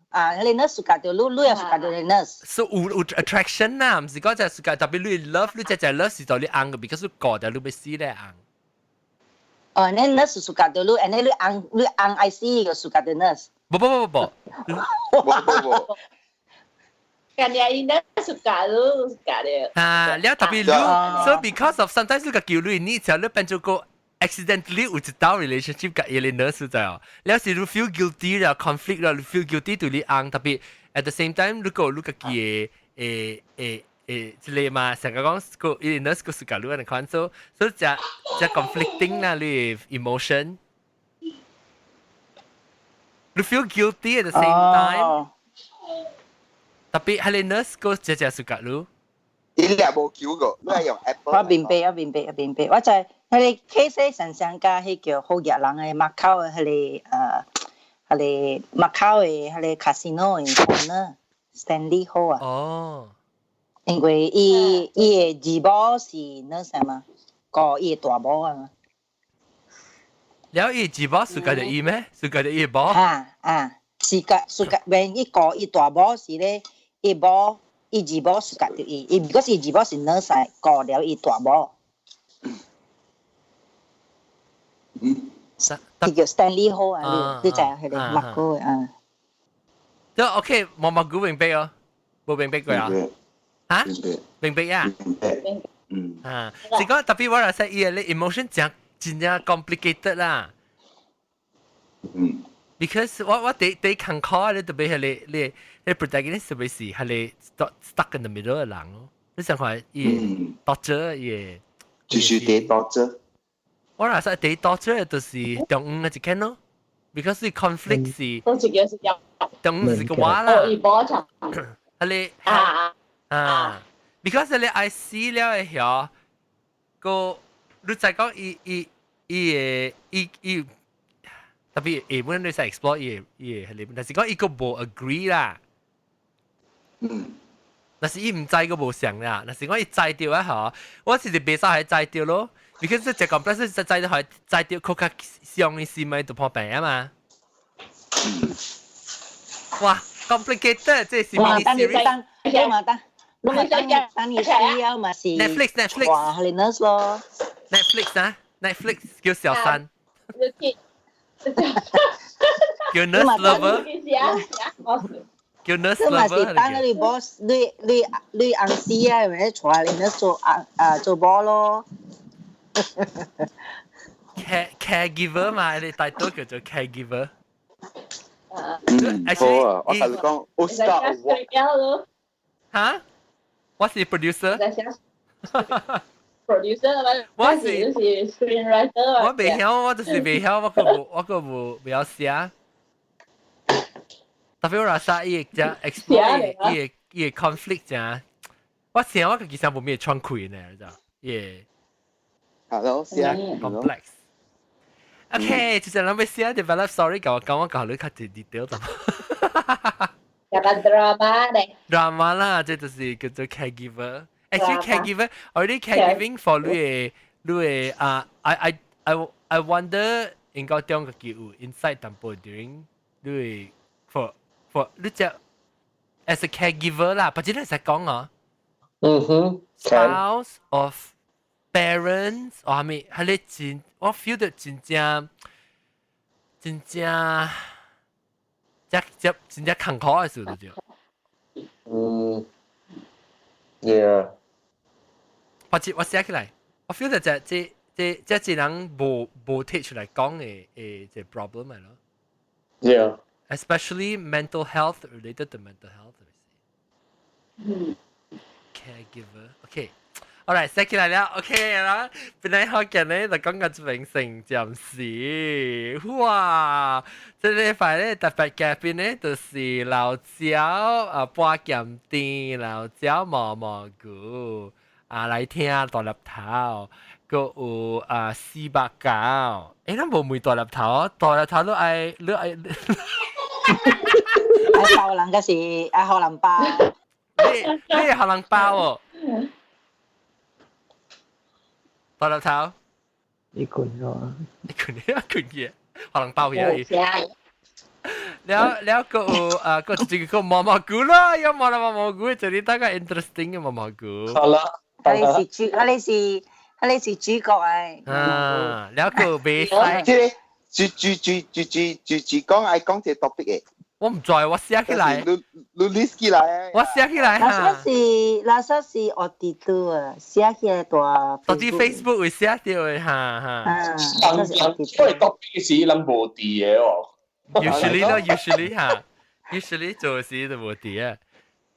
啊，係你 nurse 蘇格掉，你又蘇格掉你 nurse。So 有 attraction 啦，唔是講就蘇格，特別你 love 你就 love 是到你翁嘅 ，because 你告掉你要死咧翁。你 nurse 蘇格掉你，and then 你翁愛死個蘇格掉 nurse。不。人哋應該暑假咯，暑假嘅。แล้ว特別你 so because of sometimes 你個叫你呢時候你變咗個 accidentally 有一道 relationship กับ嘢你 nurse 就係，แล้ว是你 feel guilty 啦 conflict 啦，你 feel guilty 對你翁特別 at the same time 你個嘅之類嘛，成個講 school，因為 school 暑假路嘅款，所以只 conflicting 啦，你 emotion， you feel guilty at the same time， tapi 係你 school 只暑假路，伊兩無叫個，你係用 Apple。我明白，我就係佢哋 case 常常加係叫好熱人嘅麥考嘅，佢哋麥考嘅，佢哋 casino 嘅講啦 ，Stanley Ho 啊。哦。因為伊嘅二寶是那啥嘛，個伊大寶啊嘛。แล้ว伊二寶暑假就伊咩？暑假就伊寶。暑假，when 伊個伊大寶是咧，伊二寶暑假就伊如果是二寶是那啥，個了伊大寶。伊叫 Stanley Ho 啊，你就係佢哋麥哥啊。都 OK， 冇麥哥明白哦，冇明白過啊。哈？明白呀？是講特別我嚟說，伊個 emotion 真正 complicated 啦。because 我第坎坷咧，特別係你 protagonist 特別是係你 stuck in the middle 嘅人咯。你想看伊 torture 伊，就是啲 torture。我嚟說第 torture 就是中午嘅一間咯 ，because 你 conflict 是都自己是有中午是個話啦。哦，二寶場係你because 你 I see 了嘅曉，個你再講伊特別下本你使 explore 伊係你，但是講伊個無 agree 啦。但是伊唔知個無想啦，但是講伊知到一下，我是袂使係知到咯。because 只講本身知到係知到，佢較上嘅事咪就破病啊嘛。哇 ，complicated， 即係 mini series。如果等你需要嘛是 Netflix 哇，係 nurse 咯。Netflix 啊 ，Netflix 叫小三，叫 nurse lover，叫 nurse 你嘛 lover 是等你 boss， 你暗示啊，咪坐你 nurse 做波咯。caregiver 嘛，你大多叫做 caregiver。好啊，我同你講 Oscar Award。嚇？我是 producer。producer 我是 screenwriter。我未曉，我就是未曉，我個無曉寫。特別我話曬伊只 explore 伊 conflict 啫。我寫我其實冇咩窗開呢，你知道？耶。Hello，寫 complex。OK，就係諗起寫 develop story，講我你較detail 咁。drama 咧 drama 啦，即就是叫做 caregiver。Actually caregiver already caregiving for 你I wonder 應該點個叫 insight 淡薄 during 你 for 你只 as a caregiver 啦，不知你實講啊？spouse of parents 我係咪係你真我 feel 到真正坎坷嘅事就。yeah。我寫起來，我 feel 到這人無 take 出來講嘅這 problem 嚟咯。Yeah。Especially mental health related to mental health。Caregiver。OK。Alright， 寫起來了。OK 啦，本來好嘅呢，就講個明星暫時。哇！這禮拜呢特別嘉賓呢，就是老椒八劍店老椒毛毛菇。來聽大粒頭，個有四百九。咱無梅大粒頭，大粒頭都愛。愛包人嘅是愛學人包。你係學人包哦。大粒頭。一捆咗。一捆嘢，學人包嘢。แล้วก็ก็จริงๆก็毛毛菇啦，有毛毛菇就你大概 interesting 嘅毛毛菇。好啦。你是主角哎。แล้วก็未使。主講愛講這 topic 嘅。我唔在，我寫起來。你 list 起來。我寫起來哈。那時是 auditor 啊，寫起來大。到啲 Facebook 會寫到嘅哈。因為 topic 是諗無啲嘅哦。usually 咯 ，usually 哈 ，usually 做事就無啲啊。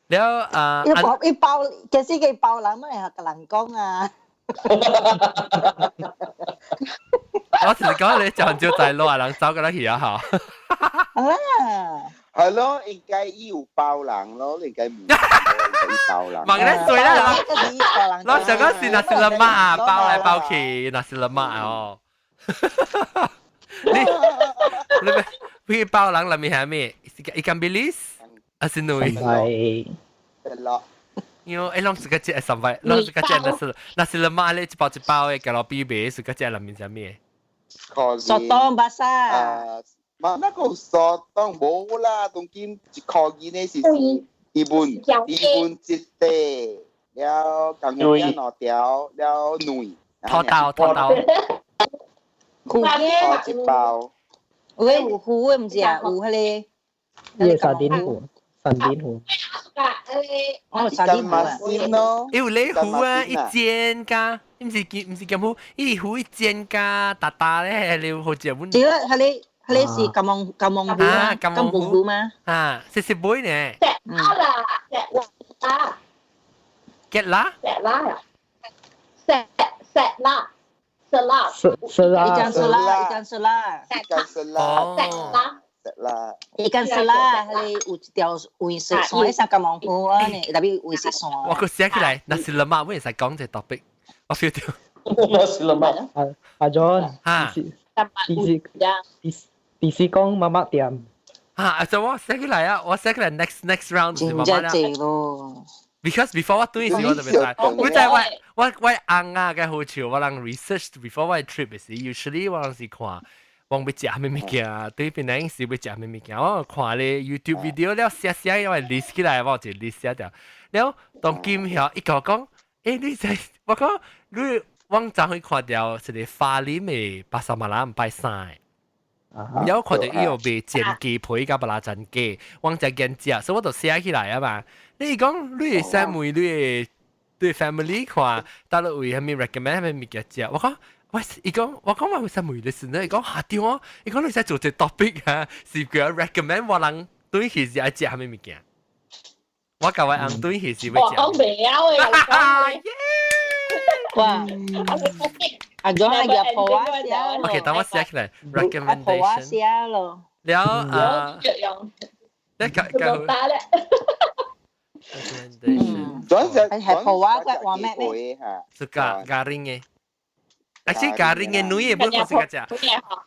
了一包其實佢包人乜係個人講啊？我只講你就就在路啊，人走過來去啊好。係咯，應該要包人咯，應該唔包人。問你水啦，我想講是那是了嘛，包來包去，那是了嘛哦。你包人裡面係咩？ikan bilis？asin nui。係。係咯。Yo, long suka cek sampai, long suka cek nasi lemak le cepat-cepat kalau pibe suka cek lamin sami. Sotong basah. Mana kau sotong bola, tungkin kau gini sih. Ibun cite, liao kangunya no tiao, liao nui. Thọ tàu. Khu Thọ chỉ bao. Ui, khu em gì à? U hay le? Iya sardin hủ. Sardin hủ. Ikan masin no. Lấy hủ啊，一煎噶，唔是咁好，呢hủ一煎噶，大咧，你好似碗。只係你是咁蒙糊啊？咁蒙糊嗎？啊，食杯呢？石啦，石啦，ikan selah. Ikan selah係有一條黃色線，像咁蒙糊啊呢，特別黃色線。我個寫起來，那是了嘛，我也係講這 topic，我 feel 到。那是了嘛？阿 John，第四講媽媽店。就我寫起來啊，我寫起來 next round 是媽媽啦。真係咯。Because before 我對時我就明白，我在我硬啊嘅好笑，我能 research before 我 trip 嘅時 ，usually 我是看。我要食咩物件？對邊陣時要食咩物件？我看咧 YouTube video 了寫，因為 list 起來，我就 list 寫掉。了當今曉一個講，你在我講你我昨去看到一個花蓮嘅巴沙馬拉唔拜山。了看到伊有賣煎雞皮甲巴拉煎雞，我就見食，所以我就寫起來啊嘛。你講你係三妹，你對 family 看，大陸為係咪 recommend 係咪物件食？我講。喂，伊講我講話會使梅的先咧，伊講下掉啊！伊講你使做隻 topic 啊，是叫 recommend 我人對佢是愛食咩物件？我教我人對佢是要食。我講未啊！哇！阿 John 係入鋪啊寫咯。OK，等我寫起來 recommendation。寫咯。了啊，你講打咧。recommendation。係鋪啊，佢話咩咩？ Suka garing 嘅。Actually garing 嘅女嘅本好食嘅食，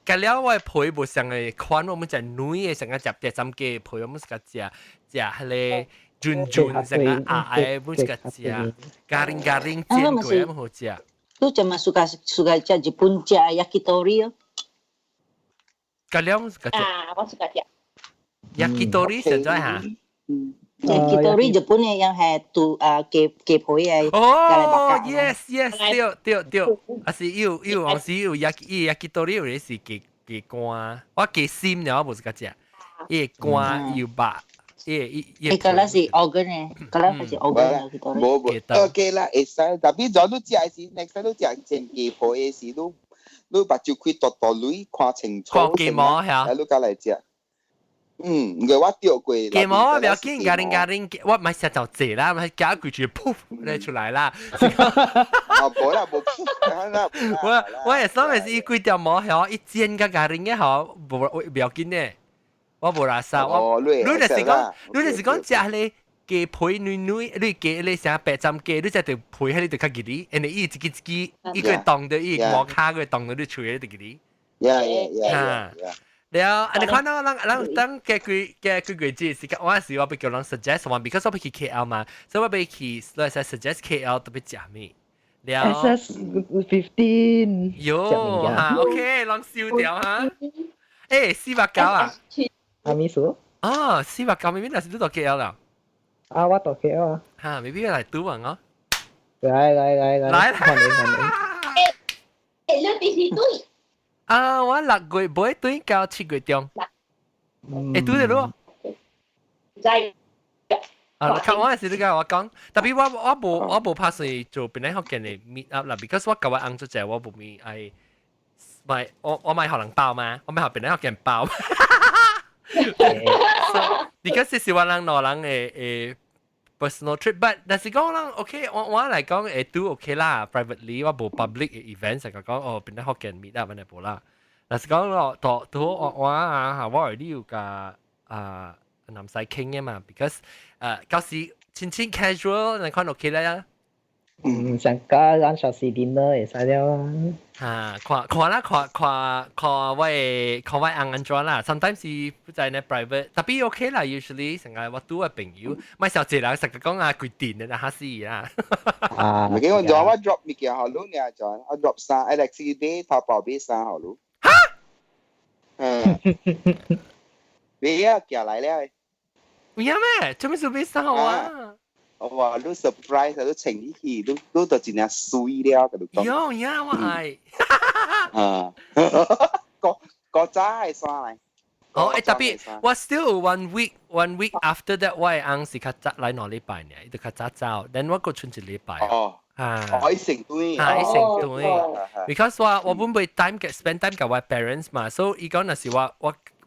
隔了我皮無上嘅款，我們食女嘅成個食第三嘅皮，我們食食係咧潤成個矮本食食，garing 煎過咁好食。都就嘛suka食日本食yakitori咯。隔了我食食。我食食。yakitori 實在嚇。yakitori 日本嘅又係做雞皮嘅。哦 ，yes，對，啊是有，我是有 yakitori 有啲是雞肝，我雞心了我冇食過食，伊肝有白，伊個咧是 organ 嘅，個咧係 organ 嘅yakitori。冇 ，OK 啦，會使，但係咗都食時 ，next 都食煎雞皮嘅時，都把照開大女看清楚。看雞毛係啊，喺度隔嚟食。唔係我掉過。雞毛我唔要緊，garing，我唔係食就謝啦，咪夾佢住噗你出嚟啦。冇啦，我係所謂是伊幾條毛係一煎個 garing 嘅好，唔要緊嘅，我冇拉沙。你就是講食咧雞皮女，你雞咧成白針雞，你食條皮喺你度卡幾啲，人哋伊一支一個當到伊毛卡個當到你吹喺度幾啲。呀。了，你看到人當嘅句子是我係我俾叫人 suggest one because 我俾去 KL 嘛，所以我俾去來 suggest KL 特別食咩？了 SS15 喲嚇 ，OK， 人笑掉嚇。誒，四百九啊？阿咪數？哦，四百九，明明係都到 KL 啦。啊，我到 KL 啊。嚇，未必嚟賭啊我。來，看你。你第四對。我6月尾對到7月中，會對得咯。在。看我係你我講，特別我冇拍算做本來福建嘅 meet up 啦 ，because 我舊我硬咗隻我冇咪係，咪我咪學能包嘛，我咪學本來福建包。because 是話人攞人誒 personal trip，but 但是講啦，OK，我嚟講誒都 OK 啦，privately 我冇 public events 成個講哦，變得學人 meet 啊，揾嚟冇啦。但是講咯，到我啊，我係呢要個男仔傾嘅嘛 ，because 舊時親 casual 你看 OK 啦。上家咱小時 dinner 會使了啊，看啦，看喂安裝啦。Sometimes 是不在呢 private，特別 OK 啦。Usually 成日我都係朋友，咪小姐啦，成日講啊，佢電嘅啦，嚇死啦。唔記得我做我 drop 物件好咯，你啊做我 drop 衫 Alex 啲淘寶俾衫好咯。你啊寄來了。唔係咩？做咩做咩衫啊？我話都 surprise，都情意氣，都就真係水了，佢都講。有我係。個渣係衫嚟。哦，特別我 still one week after that，我係啱時較早來兩禮拜呢，就較早走，但我個春一禮拜。哦。愛成對。愛成對。Because 我本會 spend time กับ我 parents 嘛，所以講那時我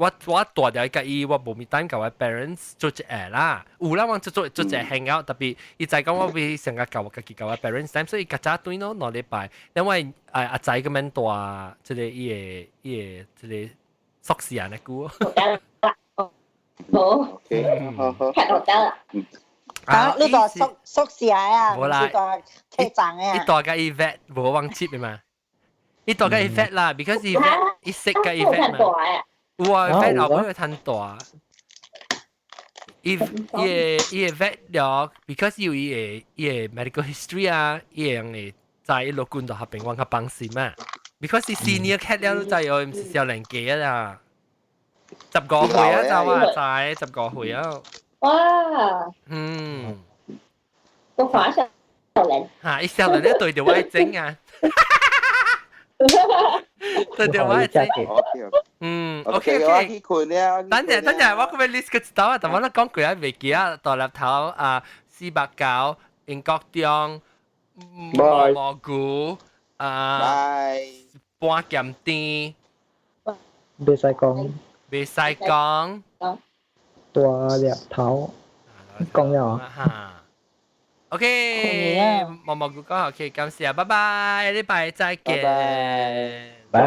大條嘅伊我冇咪 time กับ我 parents 做只啦，有啦我做只 hang out，特別伊就講我會成日กับ我 parents time，所以較早對咯兩禮拜，因為阿仔咁樣大，即係伊個索士人嘅股。好。睇到得啦。呢個縮時啊，冇啦，呢個劇站啊。呢度嘅 event 冇忘記嘅嘛，呢度嘅 event 啦 ，because event 一識嘅 event 嘛，哇 event 後邊會睇大，event 了 ，because 要伊個 medical history 啊，伊樣嘅在一路觀度合併揾個幫手嘛 ，because 是 senior cat 了都在有，唔是少年紀啊，10個歲啊，就話在10個歲啊。哇！個反少年嚇！一少年咧對住我整啊，對住我整。OK，等陣，我個 list 個字啊，但我咧講句啊，未記啊，大粒頭啊，四百九，英國中，蘑菇半鹹甜，別使講，未使講。大粒頭，講了OK，蘑菇講 OK，感謝，拜拜，禮拜再見，拜。